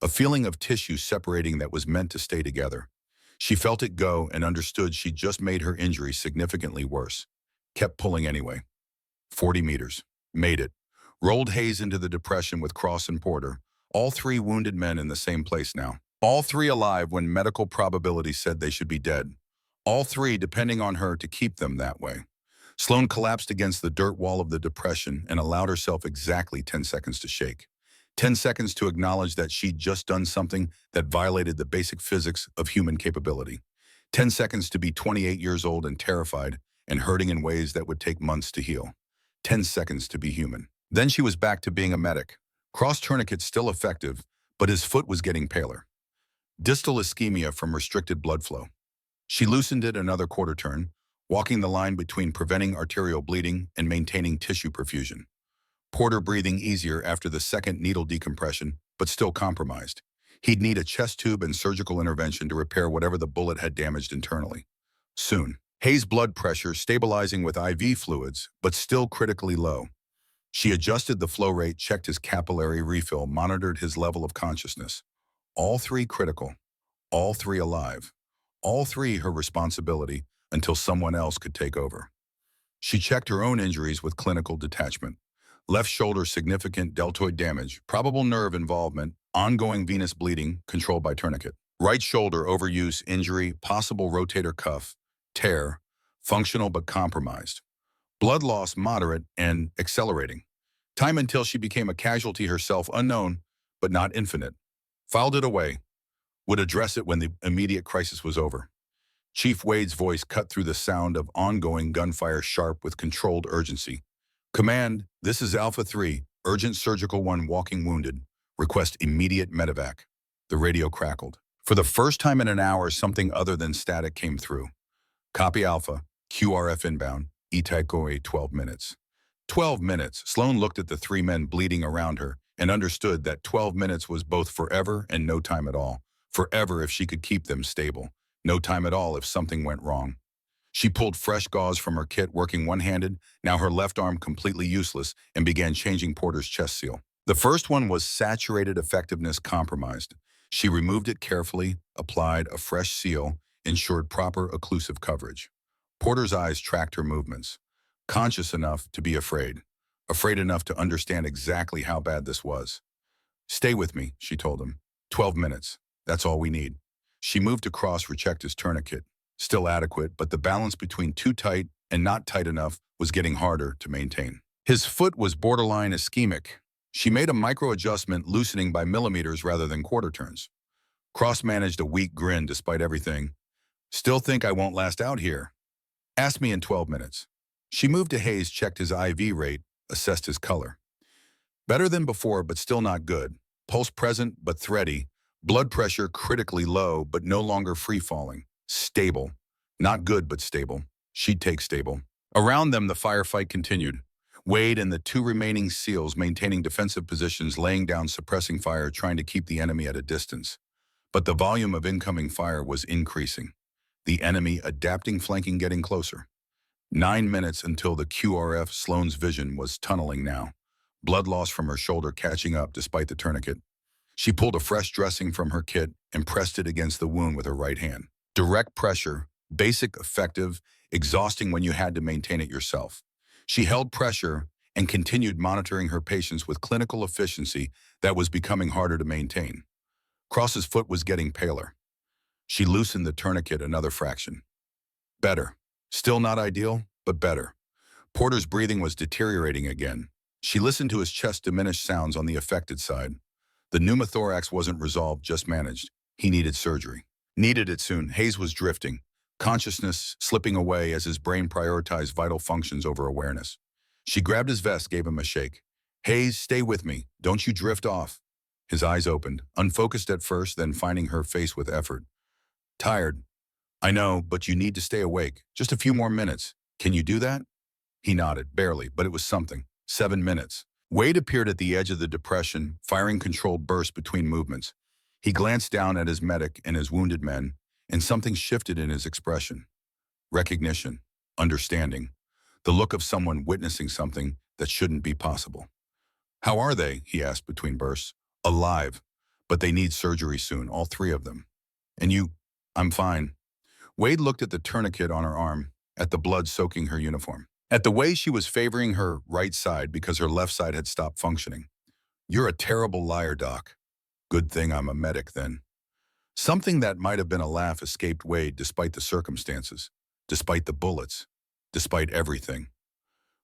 A: A feeling of tissue separating that was meant to stay together. She felt it go and understood she'd just made her injury significantly worse. Kept pulling anyway. 40 meters. Made it. Rolled Hayes into the depression with Cross and Porter, all three wounded men in the same place now. All three alive when medical probability said they should be dead. All three depending on her to keep them that way. Sloane collapsed against the dirt wall of the depression and allowed herself exactly 10 seconds to shake. 10 seconds to acknowledge that she'd just done something that violated the basic physics of human capability. 10 seconds to be 28 years old and terrified and hurting in ways that would take months to heal. 10 seconds to be human. Then she was back to being a medic. Cross tourniquet still effective, but his foot was getting paler. Distal ischemia from restricted blood flow. She loosened it another quarter turn, walking the line between preventing arterial bleeding and maintaining tissue perfusion. Porter breathing easier after the second needle decompression, but still compromised. He'd need a chest tube and surgical intervention to repair whatever the bullet had damaged internally. Soon. Hayes' blood pressure stabilizing with IV fluids, but still critically low. She adjusted the flow rate, checked his capillary refill, monitored his level of consciousness. All three critical. All three alive. All three her responsibility until someone else could take over. She checked her own injuries with clinical detachment. Left shoulder significant deltoid damage, probable nerve involvement, ongoing venous bleeding, controlled by tourniquet. Right shoulder overuse, injury, possible rotator cuff, tear, functional but compromised. Blood loss moderate and accelerating. Time until she became a casualty herself unknown, but not infinite. Filed it away. Would address it when the immediate crisis was over. Chief Wade's voice cut through the sound of ongoing gunfire, sharp with controlled urgency. "Command, this is Alpha 3, urgent surgical 1 walking wounded. Request immediate medevac." The radio crackled. For the first time in an hour, something other than static came through. Copy Alpha, QRF inbound, Itaikoe 12 minutes. 12 minutes. Sloan looked at the three men bleeding around her and understood that 12 minutes was both forever and no time at all. Forever if she could keep them stable. No time at all if something went wrong. She pulled fresh gauze from her kit, working one-handed, now her left arm completely useless, and began changing Porter's chest seal. The first one was saturated effectiveness compromised. She removed it carefully, applied a fresh seal, ensured proper occlusive coverage. Porter's eyes tracked her movements, conscious enough to be afraid enough to understand exactly how bad this was. Stay with me, she told him. 12 minutes. That's all we need. She moved across, rechecked his tourniquet. Still adequate, but the balance between too tight and not tight enough was getting harder to maintain. His foot was borderline ischemic. She made a micro-adjustment, loosening by millimeters rather than quarter turns. Cross managed a weak grin despite everything. Still think I won't last out here? Ask me in 12 minutes. She moved to Hayes, checked his IV rate, assessed his color. Better than before, but still not good. Pulse present, but thready. Blood pressure critically low, but no longer free-falling. Stable. Not good, but stable. She'd take stable. Around them, the firefight continued. Wade and the two remaining SEALs maintaining defensive positions, laying down suppressing fire, trying to keep the enemy at a distance. But the volume of incoming fire was increasing. The enemy adapting, flanking, getting closer. 9 minutes until the QRF. Sloane's vision was tunneling now. Blood loss from her shoulder catching up despite the tourniquet. She pulled a fresh dressing from her kit and pressed it against the wound with her right hand. Direct pressure, basic, effective, exhausting when you had to maintain it yourself. She held pressure and continued monitoring her patients with clinical efficiency that was becoming harder to maintain. Cross's foot was getting paler. She loosened the tourniquet another fraction. Better. Still not ideal, but better. Porter's breathing was deteriorating again. She listened to his chest diminish sounds on the affected side. The pneumothorax wasn't resolved, just managed. He needed surgery. Needed it soon. Hayes was drifting, consciousness slipping away as his brain prioritized vital functions over awareness. She grabbed his vest, gave him a shake. Hayes, stay with me. Don't you drift off. His eyes opened, unfocused at first, then finding her face with effort. Tired. I know, but you need to stay awake. Just a few more minutes. Can you do that? He nodded, barely, but it was something. 7 minutes. Wade appeared at the edge of the depression, firing controlled bursts between movements. He glanced down at his medic and his wounded men, and something shifted in his expression. Recognition, understanding, the look of someone witnessing something that shouldn't be possible. How are they? He asked between bursts. Alive, but they need surgery soon, all three of them. And you? I'm fine. Wade looked at the tourniquet on her arm, at the blood soaking her uniform, at the way she was favoring her right side because her left side had stopped functioning. You're a terrible liar, Doc. Good thing I'm a medic then. Something that might have been a laugh escaped Wade despite the circumstances, despite the bullets, despite everything.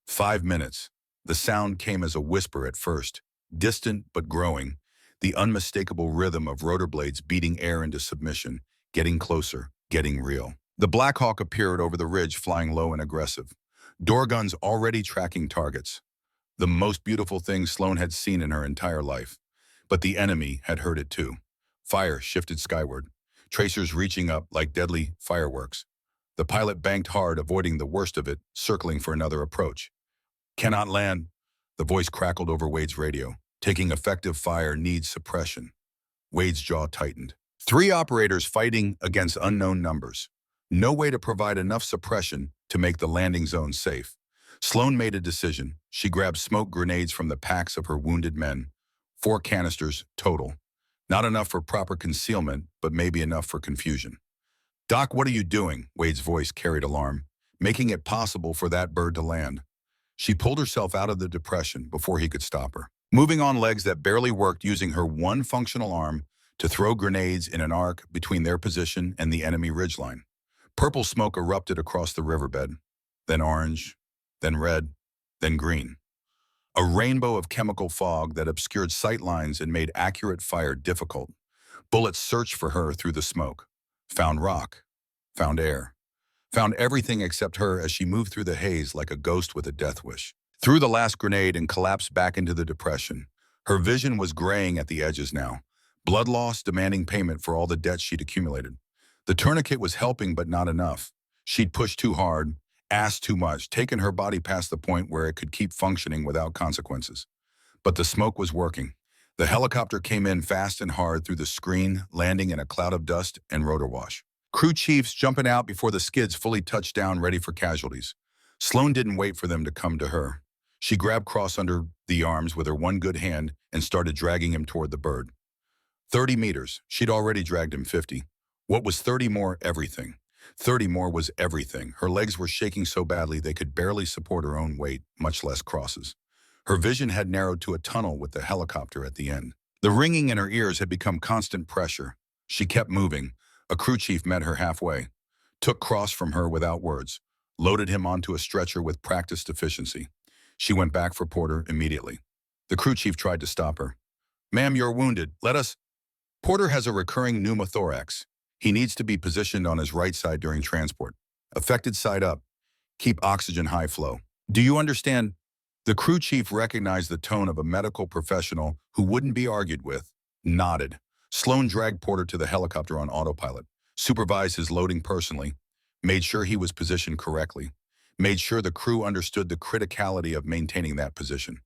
A: 5 minutes. The sound came as a whisper at first, distant but growing, the unmistakable rhythm of rotor blades beating air into submission, getting closer, getting real. The Black Hawk appeared over the ridge, flying low and aggressive. Door guns already tracking targets. The most beautiful thing Sloan had seen in her entire life. But the enemy had heard it too. Fire shifted skyward, tracers reaching up like deadly fireworks. The pilot banked hard, avoiding the worst of it, circling for another approach. Cannot land. The voice crackled over Wade's radio. Taking effective fire needs suppression. Wade's jaw tightened. 3 operators fighting against unknown numbers. No way to provide enough suppression to make the landing zone safe. Sloan made a decision. She grabbed smoke grenades from the packs of her wounded men. 4 canisters total. Not enough for proper concealment, but maybe enough for confusion. Doc, what are you doing? Wade's voice carried alarm, making it possible for that bird to land. She pulled herself out of the depression before he could stop her, moving on legs that barely worked, using her one functional arm to throw grenades in an arc between their position and the enemy ridgeline. Purple smoke erupted across the riverbed, then orange, then red, then green. A rainbow of chemical fog that obscured sight lines and made accurate fire difficult. Bullets searched for her through the smoke. Found rock. Found air. Found everything except her as she moved through the haze like a ghost with a death wish. Threw the last grenade and collapsed back into the depression. Her vision was graying at the edges now, Blood loss demanding payment for all the debts she'd accumulated. The tourniquet was helping, but not enough. She'd pushed too hard, asked too much, taken her body past the point where it could keep functioning without consequences. But the smoke was working. The helicopter came in fast and hard through the screen, landing in a cloud of dust and rotor wash. Crew chiefs jumping out before the skids fully touched down, ready for casualties. Sloan didn't wait for them to come to her. She grabbed Cross under the arms with her one good hand and started dragging him toward the bird. 30 meters. She'd already dragged him 50. What was 30 more? Everything. 30 more was everything. Her legs were shaking so badly they could barely support her own weight, much less Cross's. Her vision had narrowed to a tunnel with the helicopter at the end. The ringing in her ears had become constant pressure. She kept moving. A crew chief met her halfway, took Cross from her without words, loaded him onto a stretcher with practiced efficiency. She went back for Porter immediately. The crew chief tried to stop her. "Ma'am, you're wounded. Let us—" Porter has a recurring pneumothorax. He needs to be positioned on his right side during transport. Affected side up. Keep oxygen high flow. Do you understand? The crew chief recognized the tone of a medical professional who wouldn't be argued with, nodded. Sloan dragged Porter to the helicopter on autopilot, supervised his loading personally, made sure he was positioned correctly, made sure the crew understood the criticality of maintaining that position.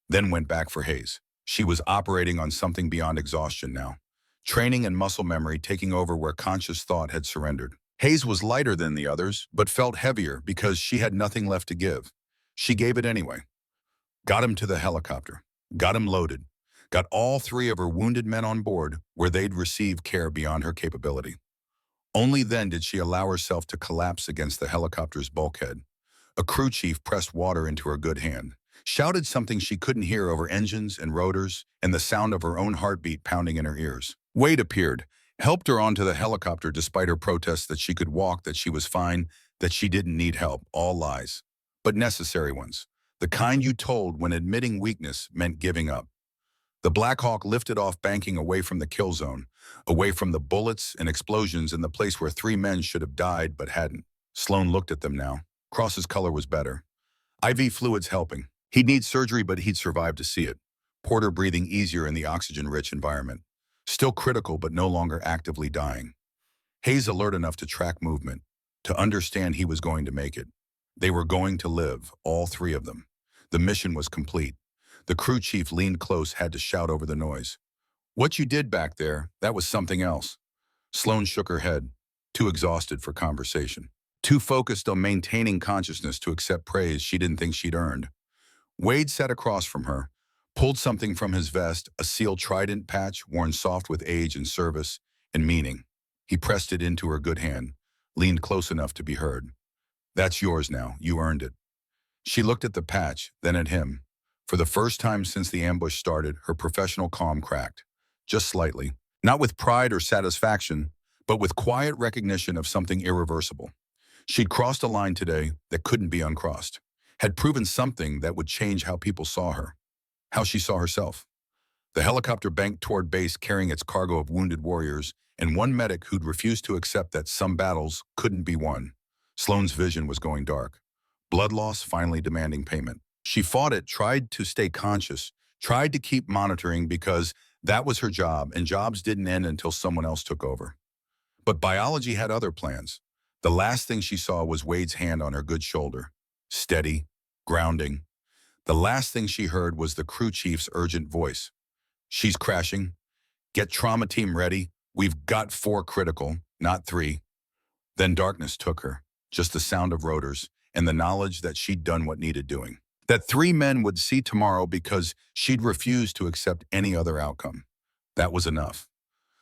A: Then went back for Hayes. She was operating on something beyond exhaustion now. Training and muscle memory taking over where conscious thought had surrendered. Hayes was lighter than the others, but felt heavier because she had nothing left to give. She gave it anyway. Got him to the helicopter. Got him loaded. Got all three of her wounded men on board where they'd receive care beyond her capability. Only then did she allow herself to collapse against the helicopter's bulkhead. A crew chief pressed water into her good hand, shouted something she couldn't hear over engines and rotors and the sound of her own heartbeat pounding in her ears. Wade appeared, helped her onto the helicopter despite her protests that she could walk, that she was fine, that she didn't need help. All lies, but necessary ones. The kind you told when admitting weakness meant giving up. The Black Hawk lifted off, banking away from the kill zone, away from the bullets and explosions in the place where three men should have died but hadn't. Sloan looked at them now. Cross's color was better. IV fluids helping. He'd need surgery, but he'd survive to see it. Porter breathing easier in the oxygen-rich environment. Still critical, but no longer actively dying. Hayes alert enough to track movement, to understand he was going to make it. They were going to live, all three of them. The mission was complete. The crew chief leaned close, had to shout over the noise. "What you did back there, that was something else." Sloan shook her head, too exhausted for conversation. Too focused on maintaining consciousness to accept praise she didn't think she'd earned. Wade sat across from her, pulled something from his vest, a SEAL trident patch worn soft with age and service and meaning. He pressed it into her good hand, leaned close enough to be heard. "That's yours now. You earned it." She looked at the patch, then at him. For the first time since the ambush started, her professional calm cracked. Just slightly. Not with pride or satisfaction, but with quiet recognition of something irreversible. She'd crossed a line today that couldn't be uncrossed. Had proven something that would change how people saw her. How she saw herself. The helicopter banked toward base carrying its cargo of wounded warriors and one medic who'd refused to accept that some battles couldn't be won. Sloan's vision was going dark. Blood loss finally demanding payment. She fought it, tried to stay conscious, tried to keep monitoring because that was her job, and jobs didn't end until someone else took over. But biology had other plans. The last thing she saw was Wade's hand on her good shoulder. Steady, grounding. The last thing she heard was the crew chief's urgent voice. "She's crashing. Get trauma team ready. We've got 4 critical, not 3. Then darkness took her, just the sound of rotors and the knowledge that she'd done what needed doing. That 3 men would see tomorrow because she'd refused to accept any other outcome. That was enough.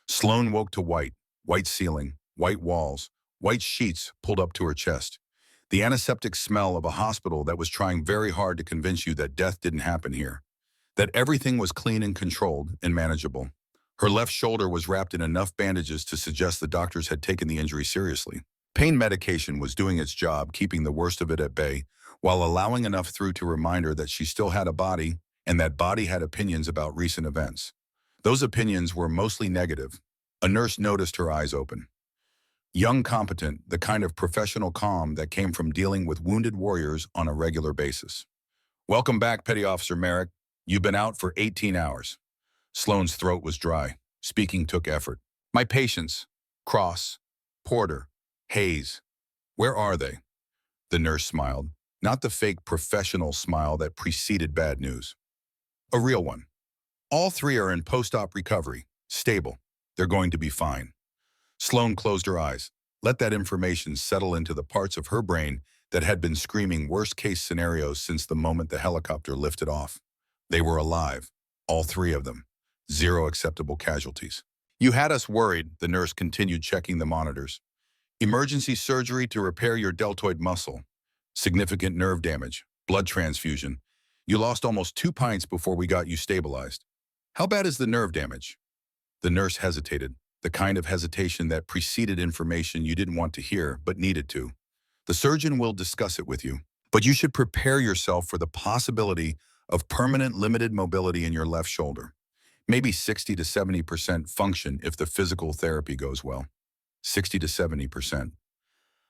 A: Sloan woke to white ceiling, white walls, white sheets pulled up to her chest. The antiseptic smell of a hospital that was trying very hard to convince you that death didn't happen here. That everything was clean and controlled and manageable. Her left shoulder was wrapped in enough bandages to suggest the doctors had taken the injury seriously. Pain medication was doing its job, keeping the worst of it at bay, while allowing enough through to remind her that she still had a body, and that body had opinions about recent events. Those opinions were mostly negative. A nurse noticed her eyes open. Young, competent, the kind of professional calm that came from dealing with wounded warriors on a regular basis. "Welcome back, Petty Officer Merrick. You've been out for 18 hours. Sloan's throat was dry. Speaking took effort. My patients. Cross. Porter. Hayes. Where are they? The nurse smiled. Not the fake professional smile that preceded bad news. A real one. All three are in post-op recovery. Stable. They're going to be fine. Sloane closed her eyes. Let that information settle into the parts of her brain that had been screaming worst-case scenarios since the moment the helicopter lifted off. They were alive. All three of them. Zero acceptable casualties. You had us worried, the nurse continued checking the monitors. Emergency surgery to repair your deltoid muscle. Significant nerve damage. Blood transfusion. You lost almost 2 pints before we got you stabilized. How bad is the nerve damage? The nurse hesitated, the kind of hesitation that preceded information you didn't want to hear but needed to. The surgeon will discuss it with you, but you should prepare yourself for the possibility of permanent limited mobility in your left shoulder. Maybe 60 to 70% function if the physical therapy goes well. 60 to 70%.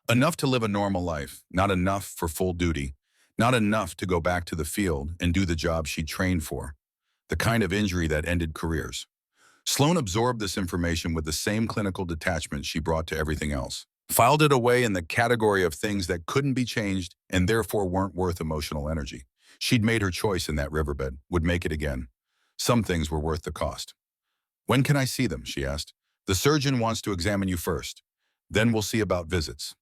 A: Enough to live a normal life, not enough for full duty, not enough to go back to the field and do the job she trained for. The kind of injury that ended careers. Sloane absorbed this information with the same clinical detachment she brought to everything else. Filed it away in the category of things that couldn't be changed and therefore weren't worth emotional energy. She'd made her choice in that riverbed, would make it again. Some things were worth the cost. When can I see them, she asked. The surgeon wants to examine you first. Then we'll see about visits.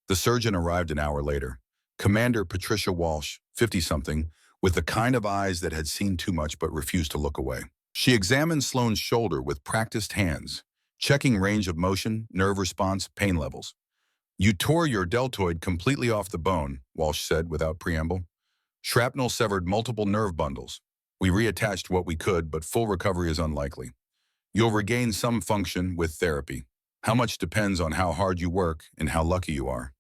A: The surgeon arrived an hour later. Commander Patricia Walsh, 50-something, with the kind of eyes that had seen too much but refused to look away. She examined Sloane's shoulder with practiced hands, checking range of motion, nerve response, pain levels. You tore your deltoid completely off the bone, Walsh said without preamble. Shrapnel severed multiple nerve bundles. We reattached what we could, but full recovery is unlikely. You'll regain some function with therapy. How much depends on how hard you work and how lucky you are.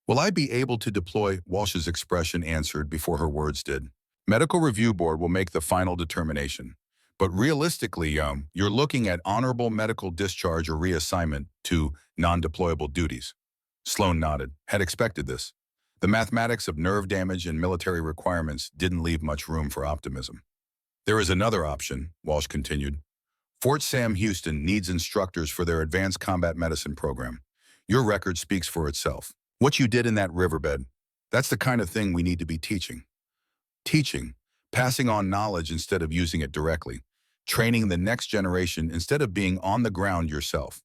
A: Will I be able to deploy? Walsh's expression answered before her words did. Medical Review Board will make the final determination. But realistically, you're looking at honorable medical discharge or reassignment to non-deployable duties. Sloane nodded, had expected this. The mathematics of nerve damage and military requirements didn't leave much room for optimism. There is another option, Walsh continued. Fort Sam Houston needs instructors for their advanced combat medicine program. Your record speaks for itself. What you did in that riverbed, that's the kind of thing we need to be teaching. Teaching, passing on knowledge instead of using it directly. Training the next generation instead of being on the ground yourself.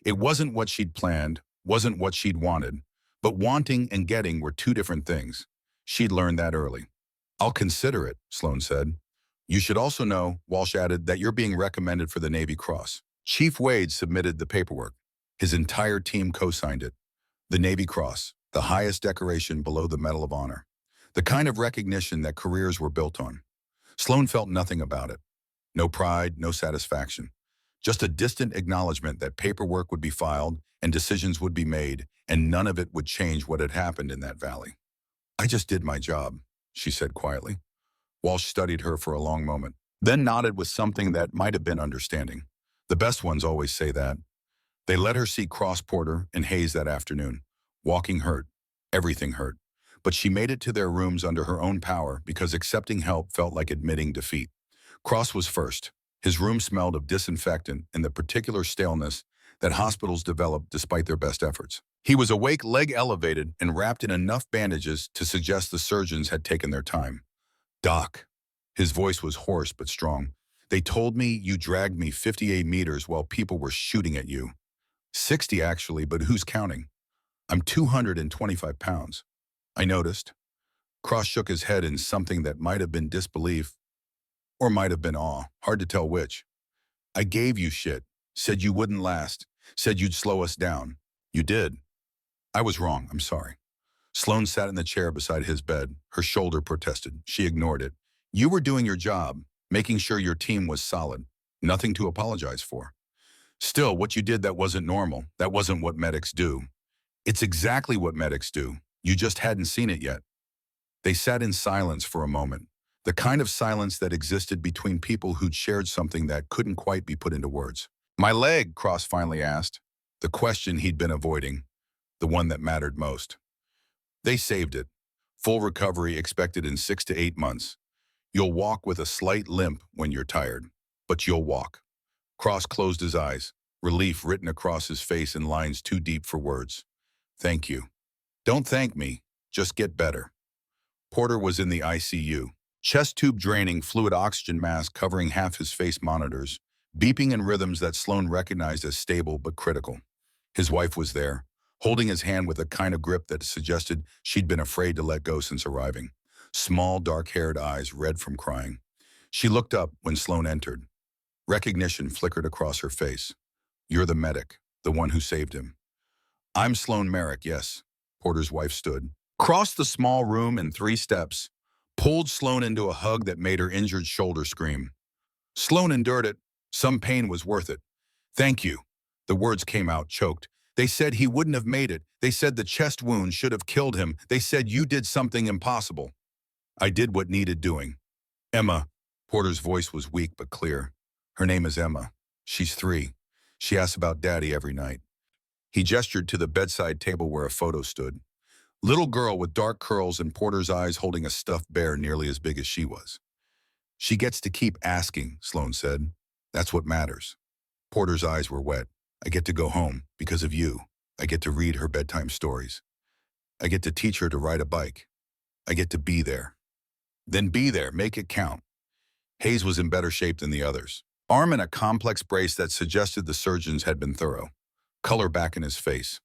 A: It wasn't what she'd planned, wasn't what she'd wanted, but wanting and getting were two different things. She'd learned that early. I'll consider it, Sloane said. You should also know, Walsh added, that you're being recommended for the Navy Cross. Chief Wade submitted the paperwork. His entire team co-signed it. The Navy Cross, the highest decoration below the Medal of Honor. The kind of recognition that careers were built on. Sloane felt nothing about it. No pride, no satisfaction. Just a distant acknowledgement that paperwork would be filed and decisions would be made, and none of it would change what had happened in that valley. I just did my job, she said quietly. Walsh studied her for a long moment, then nodded with something that might have been understanding. The best ones always say that. They let her see Cross, Porter, and Hayes that afternoon. Walking hurt. Everything hurt. But she made it to their rooms under her own power because accepting help felt like admitting defeat. Cross was first. His room smelled of disinfectant and the particular staleness that hospitals develop despite their best efforts. He was awake, leg elevated, and wrapped in enough bandages to suggest the surgeons had taken their time. Doc. His voice was hoarse but strong. They told me you dragged me 58 meters while people were shooting at you. 60 actually, but who's counting? I'm 225 pounds. I noticed. Cross shook his head in something that might have been disbelief or might have been awe, hard to tell which. I gave you shit, said you wouldn't last, said you'd slow us down. You did. I was wrong, I'm sorry. Sloane sat in the chair beside his bed. Her shoulder protested. She ignored it. You were doing your job, making sure your team was solid. Nothing to apologize for. Still, what you did that wasn't normal. That wasn't what medics do. It's exactly what medics do. You just hadn't seen it yet. They sat in silence for a moment. The kind of silence that existed between people who'd shared something that couldn't quite be put into words. My leg, Cross finally asked. The question he'd been avoiding. The one that mattered most. They saved it. Full recovery expected in 6 to 8 months. You'll walk with a slight limp when you're tired, but you'll walk. Cross closed his eyes, relief written across his face in lines too deep for words. Thank you. Don't thank me. Just get better. Porter was in the ICU. Chest tube draining, fluid oxygen mask covering half his face, monitors, beeping in rhythms that Sloan recognized as stable but critical. His wife was there, holding his hand with a kind of grip that suggested she'd been afraid to let go since arriving. Small, dark-haired eyes red from crying. She looked up when Sloan entered. Recognition flickered across her face. You're the medic, the one who saved him. I'm Sloan Merrick, yes. Porter's wife stood, crossed the small room in 3 steps, pulled Sloan into a hug that made her injured shoulder scream. Sloan endured it. Some pain was worth it. Thank you. The words came out choked. They said he wouldn't have made it. They said the chest wound should have killed him. They said you did something impossible. I did what needed doing. Emma. Porter's voice was weak but clear. Her name is Emma. She's 3. She asks about Daddy every night. He gestured to the bedside table where a photo stood. Little girl with dark curls and Porter's eyes holding a stuffed bear nearly as big as she was. She gets to keep asking, Sloan said. That's what matters. Porter's eyes were wet. I get to go home because of you. I get to read her bedtime stories. I get to teach her to ride a bike. I get to be there. Then be there, make it count. Hayes was in better shape than the others. Arm in a complex brace that suggested the surgeons had been thorough. Color back in his face.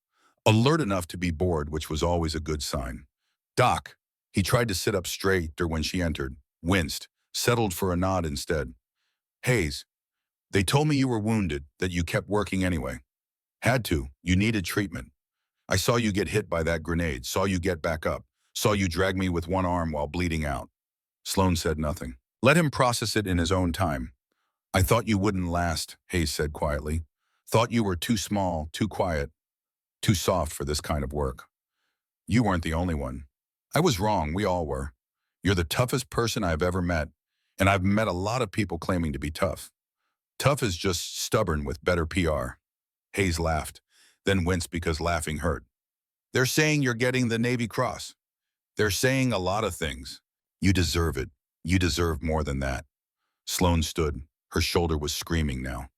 A: Alert enough to be bored, which was always a good sign. Doc. He tried to sit up straighter when she entered, winced, settled for a nod instead. Hayes. They told me you were wounded, that you kept working anyway. Had to. You needed treatment. I saw you get hit by that grenade, saw you get back up, saw you drag me with one arm while bleeding out. Sloan said nothing. Let him process it in his own time. I thought you wouldn't last, Hayes said quietly. Thought you were too small, too quiet, too soft for this kind of work. You weren't the only one. I was wrong, we all were. You're the toughest person I've ever met, and I've met a lot of people claiming to be tough. Tough is just stubborn with better PR. Hayes laughed, then winced because laughing hurt. They're saying you're getting the Navy Cross. They're saying a lot of things. You deserve it. You deserve more than that. Sloan stood. Her shoulder was screaming now,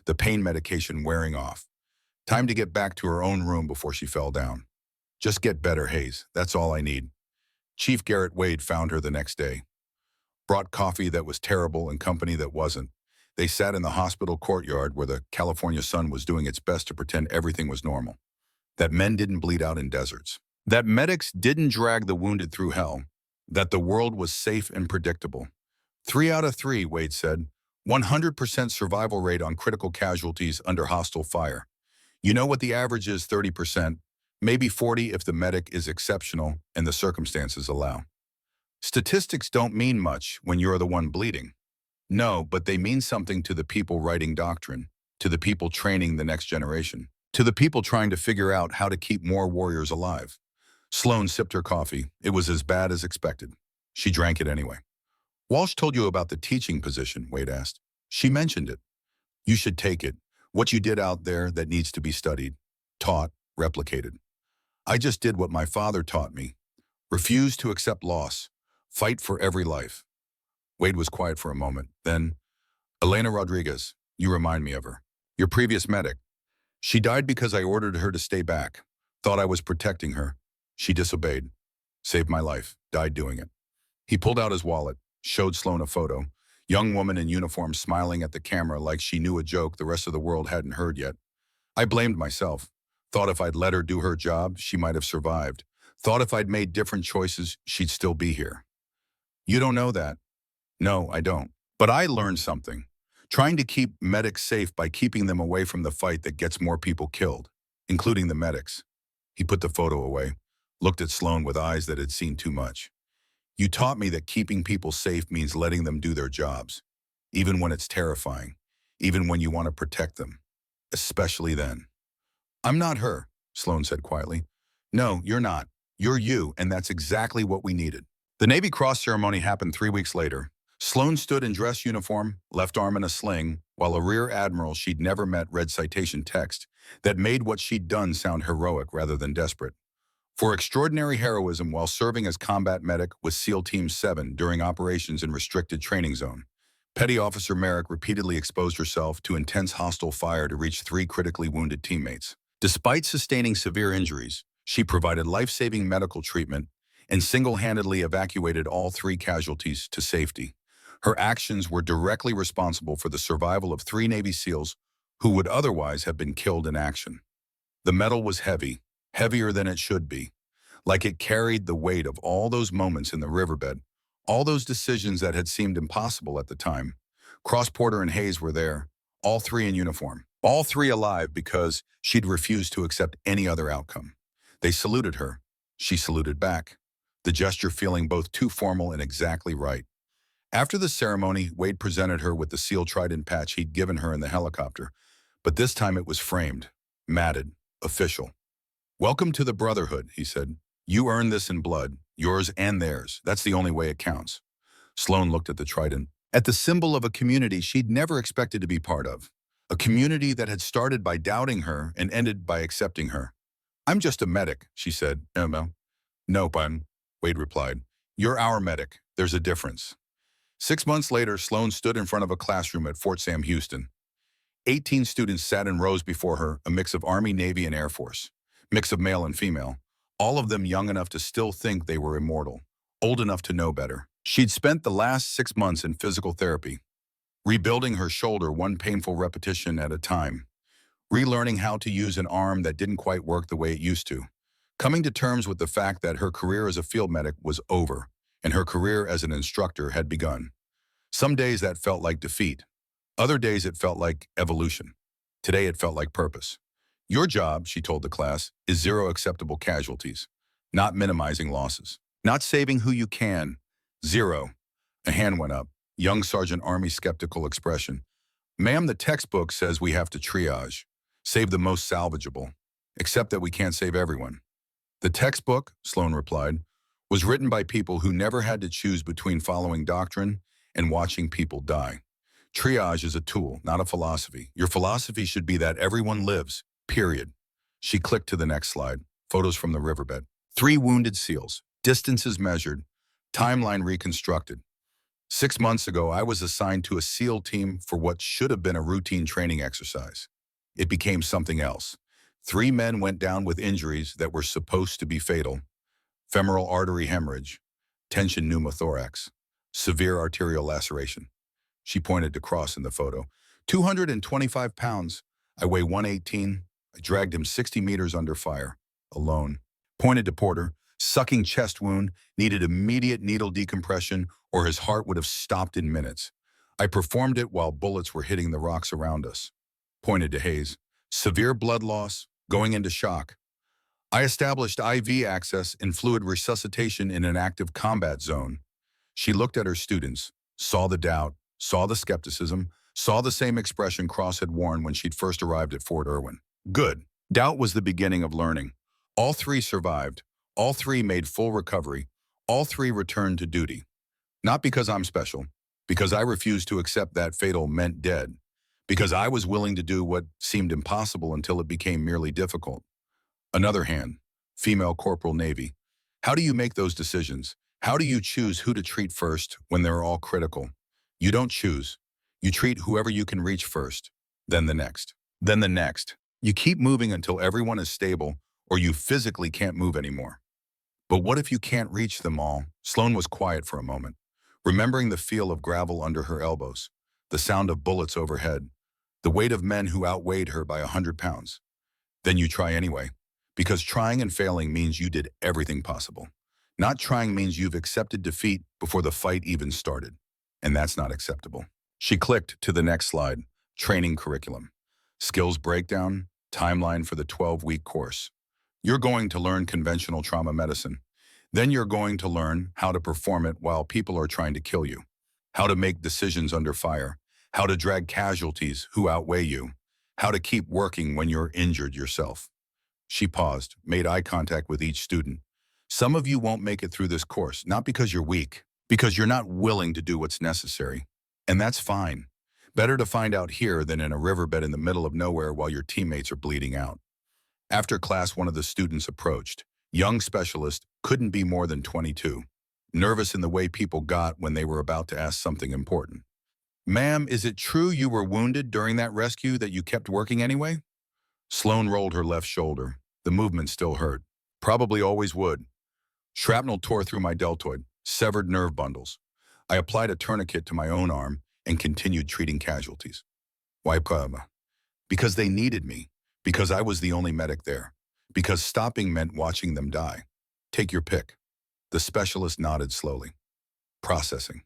A: the pain medication wearing off. Time to get back to her own room before she fell down. Just get better, Hayes. That's all I need. Chief Garrett Wade found her the next day. Brought coffee that was terrible and company that wasn't. They sat in the hospital courtyard where the California sun was doing its best to pretend everything was normal. That men didn't bleed out in deserts. That medics didn't drag the wounded through hell. That the world was safe and predictable. 3 out of 3, Wade said. 100% survival rate on critical casualties under hostile fire. You know what the average is, 30%, maybe 40 if the medic is exceptional and the circumstances allow. Statistics don't mean much when you're the one bleeding. No, but they mean something to the people writing doctrine, to the people training the next generation, to the people trying to figure out how to keep more warriors alive. Sloan sipped her coffee. It was as bad as expected. She drank it anyway. Walsh told you about the teaching position, Wade asked. She mentioned it. You should take it. What you did out there that needs to be studied, taught, replicated. I just did what my father taught me. Refuse to accept loss. Fight for every life. Wade was quiet for a moment. Then, Elena Rodriguez, you remind me of her. Your previous medic. She died because I ordered her to stay back. Thought I was protecting her. She disobeyed. Saved my life. Died doing it. He pulled out his wallet, showed Sloan a photo. Young woman in uniform smiling at the camera like she knew a joke the rest of the world hadn't heard yet. I blamed myself. Thought if I'd let her do her job, she might have survived. Thought if I'd made different choices, she'd still be here. You don't know that. No, I don't. But I learned something. Trying to keep medics safe by keeping them away from the fight that gets more people killed, including the medics. He put the photo away, looked at Sloan with eyes that had seen too much. You taught me that keeping people safe means letting them do their jobs, even when it's terrifying, even when you want to protect them, especially then. I'm not her, Sloan said quietly. No, you're not. You're you, and that's exactly what we needed. The Navy Cross ceremony happened 3 weeks later. Sloan stood in dress uniform, left arm in a sling, while a rear admiral she'd never met read citation text that made what she'd done sound heroic rather than desperate. For extraordinary heroism while serving as combat medic with SEAL Team 7 during operations in restricted training zone. Petty Officer Merrick repeatedly exposed herself to intense hostile fire to reach three critically wounded teammates. Despite sustaining severe injuries, she provided life-saving medical treatment and single-handedly evacuated all three casualties to safety. Her actions were directly responsible for the survival of three Navy SEALs who would otherwise have been killed in action. The medal was heavy, heavier than it should be, like it carried the weight of all those moments in the riverbed, all those decisions that had seemed impossible at the time. Cross Porter and Hayes were there, all three in uniform, all three alive because she'd refused to accept any other outcome. They saluted her. She saluted back, the gesture feeling both too formal and exactly right. After the ceremony, Wade presented her with the SEAL Trident patch he'd given her in the helicopter, but this time it was framed, matted, official. "Welcome to the Brotherhood," he said. "You earned this in blood, yours and theirs. That's the only way it counts." Sloan looked at the trident, at the symbol of a community she'd never expected to be part of. A community that had started by doubting her and ended by accepting her. "I'm just a medic," she said. "Nope, Wade replied. "You're our medic. There's a difference." 6 months later, Sloan stood in front of a classroom at Fort Sam Houston. 18 students sat in rows before her, a mix of Army, Navy, and Air Force. Mix of male and female. All of them young enough to still think they were immortal. Old enough to know better. She'd spent the last 6 months in physical therapy, rebuilding her shoulder one painful repetition at a time, relearning how to use an arm that didn't quite work the way it used to, coming to terms with the fact that her career as a field medic was over, and her career as an instructor had begun. Some days that felt like defeat. Other days it felt like evolution. Today it felt like purpose. "Your job," she told the class, "is zero acceptable casualties, not minimizing losses, not saving who you can. Zero." A hand went up. Young Sergeant Army's skeptical expression. "Ma'am, the textbook says we have to triage, save the most salvageable, except that we can't save everyone." "The textbook," Sloan replied, "was written by people who never had to choose between following doctrine and watching people die. Triage is a tool, not a philosophy. Your philosophy should be that everyone lives, period." She clicked to the next slide. Photos from the riverbed. Three wounded SEALs. Distances measured. Timeline reconstructed. 6 months ago, I was assigned to a SEAL team for what should have been a routine training exercise. It became something else. 3 men went down with injuries that were supposed to be fatal. Femoral artery hemorrhage, tension pneumothorax, severe arterial laceration. She pointed to Cross in the photo. 225 pounds. I weigh 118. I dragged him 60 meters under fire, alone. Pointed to Porter. Sucking chest wound, needed immediate needle decompression or his heart would have stopped in minutes. I performed it while bullets were hitting the rocks around us. Pointed to Hayes. Severe blood loss, going into shock. I established IV access and fluid resuscitation in an active combat zone. She looked at her students, saw the doubt, saw the skepticism, saw the same expression Cross had worn when she'd first arrived at Fort Irwin. Good. Doubt was the beginning of learning. All 3 survived. All 3 made full recovery. All 3 returned to duty. Not because I'm special, because I refused to accept that fatal meant dead, because I was willing to do what seemed impossible until it became merely difficult. Another hand, female Corporal Navy. How do you make those decisions? How do you choose who to treat first when they're all critical? You don't choose. You treat whoever you can reach first, then the next, then the next. You keep moving until everyone is stable or you physically can't move anymore. But what if you can't reach them all? Sloan was quiet for a moment, remembering the feel of gravel under her elbows, the sound of bullets overhead, the weight of men who outweighed her by 100 pounds. Then you try anyway, because trying and failing means you did everything possible. Not trying means you've accepted defeat before the fight even started, and that's not acceptable. She clicked to the next slide, training curriculum. Skills breakdown, timeline for the 12-week course. You're going to learn conventional trauma medicine. Then you're going to learn how to perform it while people are trying to kill you, how to make decisions under fire, how to drag casualties who outweigh you, how to keep working when you're injured yourself. She paused, made eye contact with each student. Some of you won't make it through this course, not because you're weak, because you're not willing to do what's necessary. And that's fine. Better to find out here than in a riverbed in the middle of nowhere while your teammates are bleeding out. After class, one of the students approached. Young specialist, couldn't be more than 22. Nervous in the way people got when they were about to ask something important. Ma'am, is it true you were wounded during that rescue that you kept working anyway? Sloan rolled her left shoulder. The movement still hurt. Probably always would. Shrapnel tore through my deltoid, severed nerve bundles. I applied a tourniquet to my own arm and continued treating casualties. Why, because they needed me, because I was the only medic there, because stopping meant watching them die. Take your pick. The specialist nodded slowly. Processing.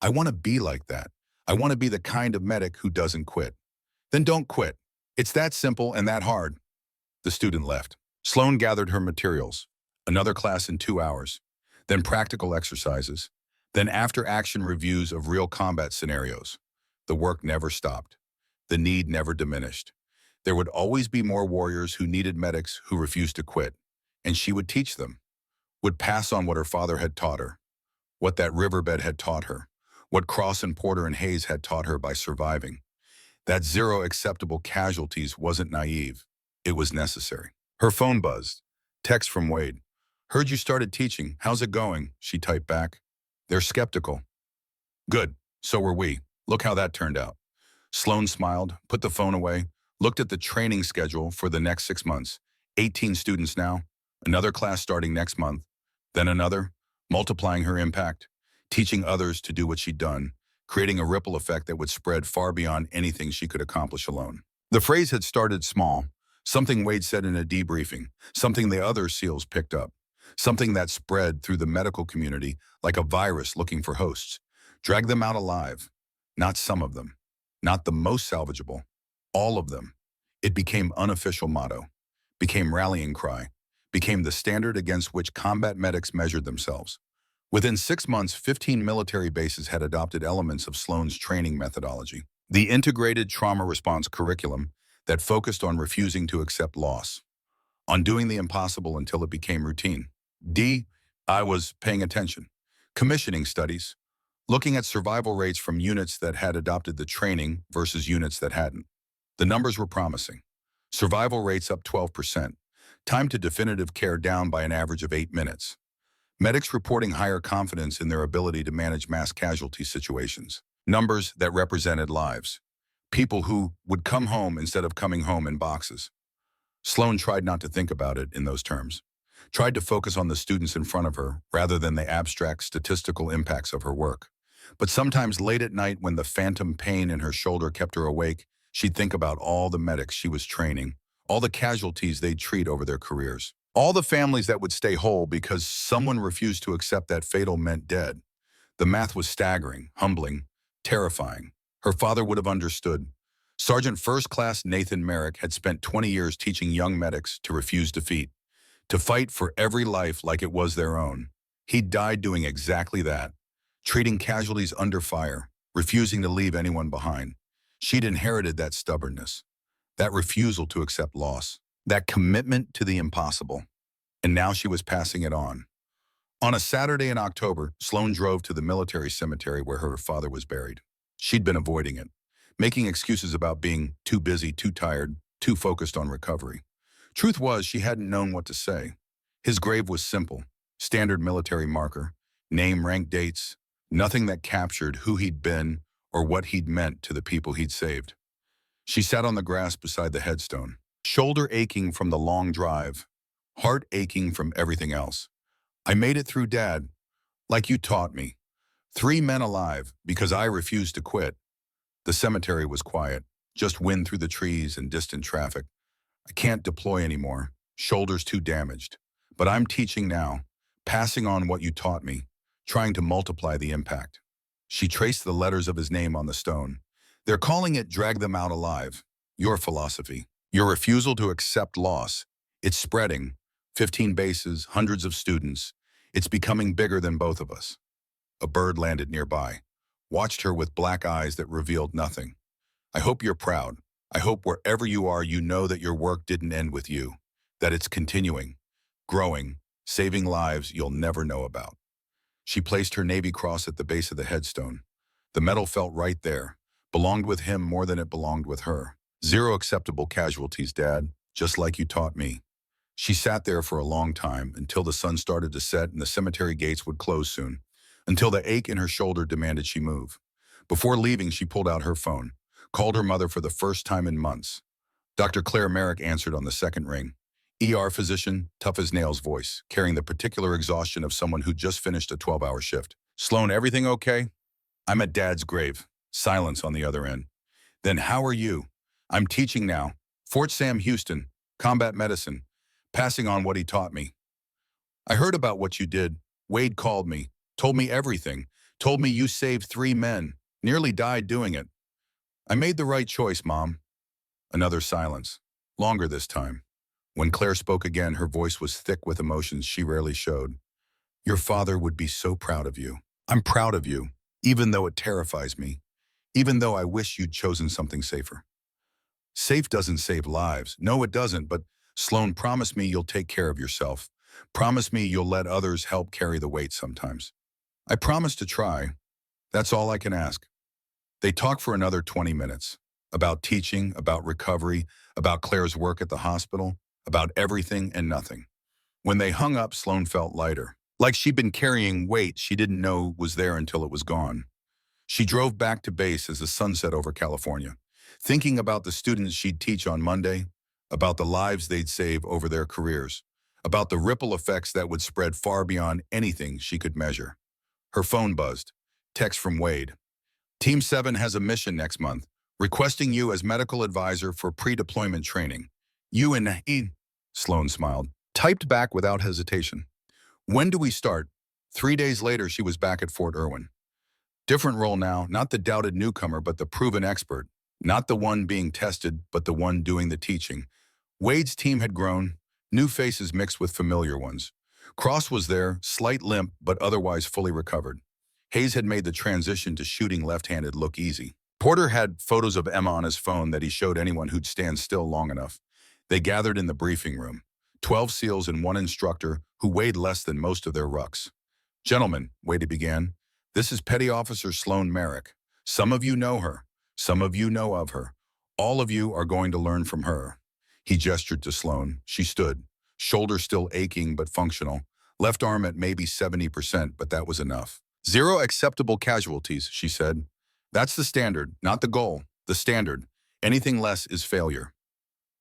A: I want to be like that. I want to be the kind of medic who doesn't quit. Then don't quit. It's that simple and that hard. The student left. Sloan gathered her materials. Another class in 2 hours. Then practical exercises. Then after-action reviews of real combat scenarios. The work never stopped. The need never diminished. There would always be more warriors who needed medics who refused to quit. And she would teach them. Would pass on what her father had taught her. What that riverbed had taught her. What Cross and Porter and Hayes had taught her by surviving. That zero acceptable casualties wasn't naive. It was necessary. Her phone buzzed. Text from Wade. Heard you started teaching. How's it going? She typed back. They're skeptical. Good. So were we. Look how that turned out. Sloan smiled, put the phone away, looked at the training schedule for the next 6 months. 18 students now. Another class starting next month. Then another, multiplying her impact, teaching others to do what she'd done, creating a ripple effect that would spread far beyond anything she could accomplish alone. The phrase had started small, something Wade said in a debriefing, something the other SEALs picked up, something that spread through the medical community like a virus looking for hosts. Drag them out alive. Not some of them. Not the most salvageable. All of them. It became unofficial motto, became rallying cry, became the standard against which combat medics measured themselves. Within 6 months, 15 military bases had adopted elements of Sloan's training methodology. The integrated trauma response curriculum that focused on refusing to accept loss, on doing the impossible until it became routine. I was paying attention. Commissioning studies, looking at survival rates from units that had adopted the training versus units that hadn't. The numbers were promising. Survival rates up 12%. Time to definitive care down by an average of 8 minutes. Medics reporting higher confidence in their ability to manage mass casualty situations. Numbers that represented lives. People who would come home instead of coming home in boxes. Sloan tried not to think about it in those terms. Tried to focus on the students in front of her rather than the abstract statistical impacts of her work. But sometimes late at night when the phantom pain in her shoulder kept her awake, she'd think about all the medics she was training, all the casualties they'd treat over their careers. All the families that would stay whole because someone refused to accept that fatal meant dead. The math was staggering, humbling, terrifying. Her father would have understood. Sergeant First Class Nathan Merrick had spent 20 years teaching young medics to refuse defeat, to fight for every life like it was their own. He died doing exactly that, treating casualties under fire, refusing to leave anyone behind. She'd inherited that stubbornness, that refusal to accept loss, that commitment to the impossible. And now she was passing it on. On a Saturday in October, Sloan drove to the military cemetery where her father was buried. She'd been avoiding it, making excuses about being too busy, too tired, too focused on recovery. Truth was, she hadn't known what to say. His grave was simple, standard military marker, name, rank, dates, nothing that captured who he'd been or what he'd meant to the people he'd saved. She sat on the grass beside the headstone, shoulder aching from the long drive, heart aching from everything else. I made it through, Dad, like you taught me. 3 men alive because I refused to quit. The cemetery was quiet, just wind through the trees and distant traffic. I can't deploy anymore, shoulders too damaged. But I'm teaching now, passing on what you taught me, trying to multiply the impact. She traced the letters of his name on the stone. They're calling it drag them out alive. Your philosophy, your refusal to accept loss. It's spreading. 15 bases, hundreds of students. It's becoming bigger than both of us. A bird landed nearby, watched her with black eyes that revealed nothing. I hope you're proud. I hope wherever you are, you know that your work didn't end with you, that it's continuing, growing, saving lives you'll never know about. She placed her Navy Cross at the base of the headstone. The medal felt right there, belonged with him more than it belonged with her. 0 acceptable casualties, Dad, just like you taught me. She sat there for a long time until the sun started to set and the cemetery gates would close soon, until the ache in her shoulder demanded she move. Before leaving, she pulled out her phone, called her mother for the first time in months. Dr. Claire Merrick answered on the second ring. ER physician, tough as nails voice, carrying the particular exhaustion of someone who just finished a 12-hour shift. Sloan, everything okay? I'm at Dad's grave. Silence on the other end. Then how are you? I'm teaching now. Fort Sam Houston, combat medicine, passing on what he taught me. I heard about what you did. Wade called me, told me everything, told me you saved 3 men, nearly died doing it. I made the right choice, Mom. Another silence, longer this time. When Claire spoke again, her voice was thick with emotions she rarely showed. Your father would be so proud of you. I'm proud of you, even though it terrifies me, even though I wish you'd chosen something safer. Safe doesn't save lives. No, it doesn't, but Sloan, promise me you'll take care of yourself. Promise me you'll let others help carry the weight sometimes. I promise to try. That's all I can ask. They talked for another 20 minutes. About teaching, about recovery, about Claire's work at the hospital, about everything and nothing. When they hung up, Sloan felt lighter. Like she'd been carrying weight she didn't know was there until it was gone. She drove back to base as the sun set over California, thinking about the students she'd teach on Monday, about the lives they'd save over their careers, about the ripple effects that would spread far beyond anything she could measure. Her phone buzzed. Text from Wade. Team 7 has a mission next month, requesting you as medical advisor for pre-deployment training. You and he, Sloan smiled, typed back without hesitation. When do we start? 3 days later, she was back at Fort Irwin. Different role now, not the doubted newcomer, but the proven expert. Not the one being tested, but the one doing the teaching. Wade's team had grown, new faces mixed with familiar ones. Cross was there, slight limp, but otherwise fully recovered. Hayes had made the transition to shooting left-handed look easy. Porter had photos of Emma on his phone that he showed anyone who'd stand still long enough. They gathered in the briefing room. 12 SEALs and 1 instructor who weighed less than most of their rucks. Gentlemen, Wade began, this is Petty Officer Sloan Merrick. Some of you know her. Some of you know of her. All of you are going to learn from her. He gestured to Sloan. She stood, shoulder still aching but functional, left arm at maybe 70%, but that was enough. 0 acceptable casualties, she said. That's the standard, not the goal, the standard. Anything less is failure.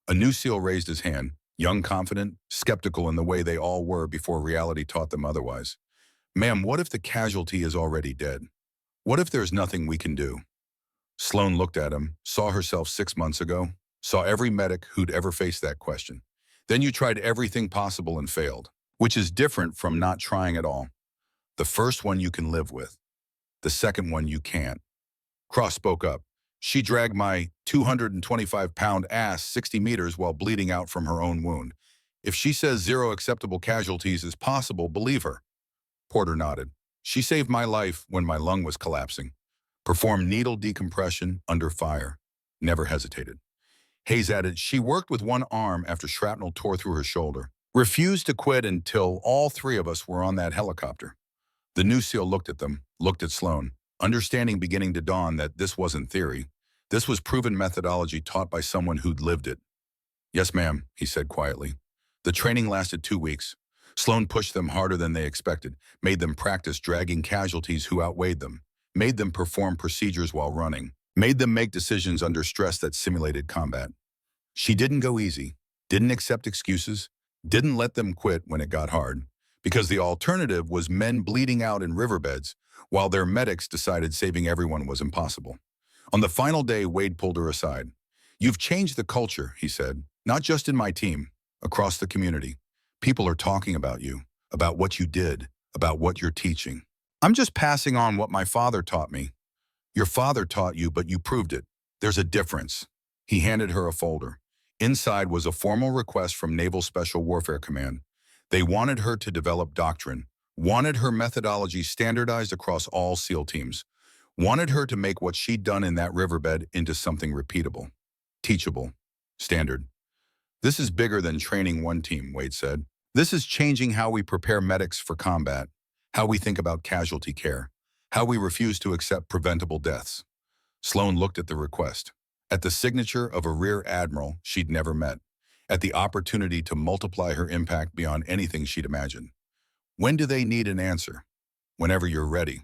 A: A new SEAL raised his hand, young, confident, skeptical in the way they all were before reality taught them otherwise. Ma'am, what if the casualty is already dead? What if there's nothing we can do? Sloan looked at him, saw herself 6 months ago, saw every medic who'd ever faced that question. Then you tried everything possible and failed, which is different from not trying at all. The first one you can live with. The second one you can't. Cross spoke up. She dragged my 225-pound ass 60 meters while bleeding out from her own wound. If she says 0 acceptable casualties is possible, believe her. Porter nodded. She saved my life when my lung was collapsing. Performed needle decompression under fire. Never hesitated. Hayes added, she worked with 1 arm after shrapnel tore through her shoulder. Refused to quit until all 3 of us were on that helicopter. The new SEAL looked at them, looked at Sloan, understanding beginning to dawn that this wasn't theory. This was proven methodology taught by someone who'd lived it. Yes, ma'am, he said quietly. The training lasted 2 weeks. Sloan pushed them harder than they expected, made them practice dragging casualties who outweighed them, made them perform procedures while running, made them make decisions under stress that simulated combat. She didn't go easy, didn't accept excuses, didn't let them quit when it got hard, because the alternative was men bleeding out in riverbeds while their medics decided saving everyone was impossible. On the final day, Wade pulled her aside. You've changed the culture, he said, not just in my team, across the community. People are talking about you, about what you did, about what you're teaching. I'm just passing on what my father taught me. Your father taught you, but you proved it. There's a difference. He handed her a folder. Inside was a formal request from Naval Special Warfare Command. They wanted her to develop doctrine, wanted her methodology standardized across all SEAL teams, wanted her to make what she'd done in that riverbed into something repeatable, teachable, standard. This is bigger than training 1 team, Wade said. This is changing how we prepare medics for combat, how we think about casualty care, how we refuse to accept preventable deaths. Sloan looked at the request, at the signature of a rear admiral she'd never met, at the opportunity to multiply her impact beyond anything she'd imagined. When do they need an answer? Whenever you're ready.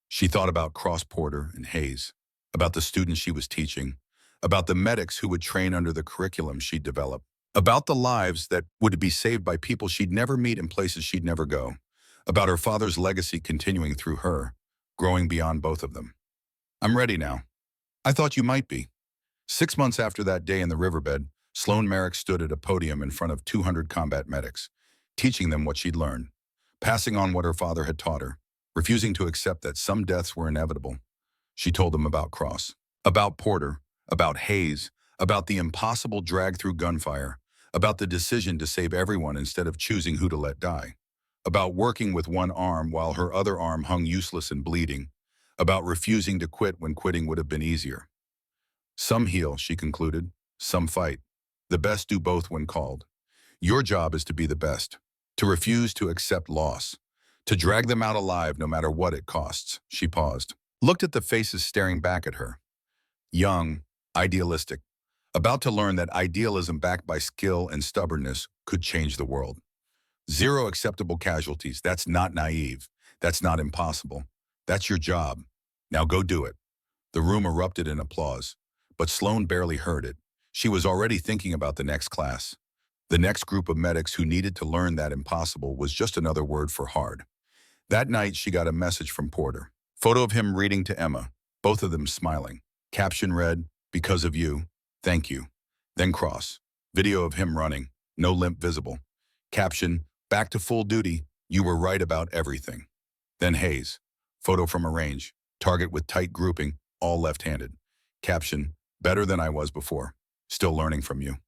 A: She thought about Cross Porter and Hayes, about the students she was teaching, about the medics who would train under the curriculum she'd developed, about the lives that would be saved by people she'd never meet in places she'd never go, about her father's legacy continuing through her, growing beyond both of them. I'm ready now. I thought you might be. 6 months after that day in the riverbed, Sloane Merrick stood at a podium in front of 200 combat medics, teaching them what she'd learned, passing on what her father had taught her, refusing to accept that some deaths were inevitable. She told them about Cross, about Porter, about Hayes, about the impossible drag through gunfire, about the decision to save everyone instead of choosing who to let die, about working with one arm while her other arm hung useless and bleeding, about refusing to quit when quitting would have been easier. Some heal, she concluded. Some fight. The best do both when called. Your job is to be the best, to refuse to accept loss, to drag them out alive no matter what it costs. She paused, looked at the faces staring back at her. Young, idealistic, about to learn that idealism backed by skill and stubbornness could change the world. Zero acceptable casualties. That's not naive. That's not impossible. That's your job. Now go do it. The room erupted in applause, but Sloane barely heard it. She was already thinking about the next class. The next group of medics who needed to learn that impossible was just another word for hard. That night, she got a message from Porter. Photo of him reading to Emma, both of them smiling. Caption read, "Because of you, thank you." Then Cross. Video of him running, no limp visible. Caption, "Back to full duty, you were right about everything." Then Hayes. Photo from a range, target with tight grouping, all left-handed. Caption, "Better than I was before. Still learning from you."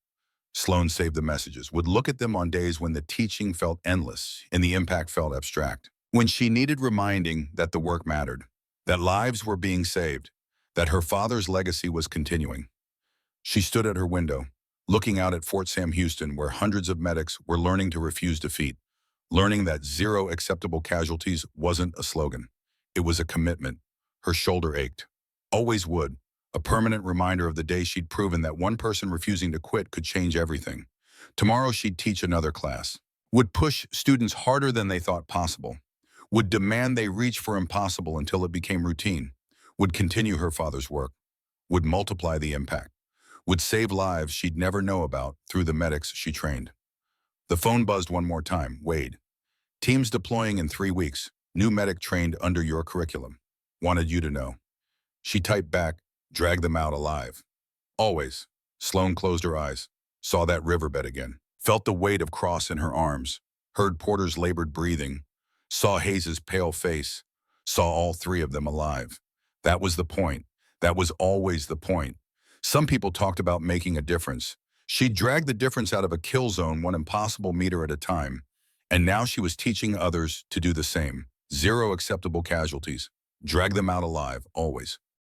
A: Sloane saved the messages, would look at them on days when the teaching felt endless and the impact felt abstract. When she needed reminding that the work mattered, that lives were being saved, that her father's legacy was continuing. She stood at her window, looking out at Fort Sam Houston, where hundreds of medics were learning to refuse defeat, learning that zero acceptable casualties wasn't a slogan. It was a commitment. Her shoulder ached. Always would. A permanent reminder of the day she'd proven that one person refusing to quit could change everything. Tomorrow she'd teach another class. Would push students harder than they thought possible. Would demand they reach for impossible until it became routine. Would continue her father's work. Would multiply the impact. Would save lives she'd never know about through the medics she trained. The phone buzzed one more time. Wade. Teams deploying in 3 weeks. New medic trained under your curriculum. Wanted you to know. She typed back, "Drag them out alive." Always. Sloane closed her eyes, saw that riverbed again, felt the weight of Cross in her arms, heard Porter's labored breathing, saw Hayes's pale face, saw all three of them alive. That was the point. That was always the point. Some people talked about making a difference. She dragged the difference out of a kill zone one impossible meter at a time, and now she was teaching others to do the same. Zero acceptable casualties. Drag them out alive, always.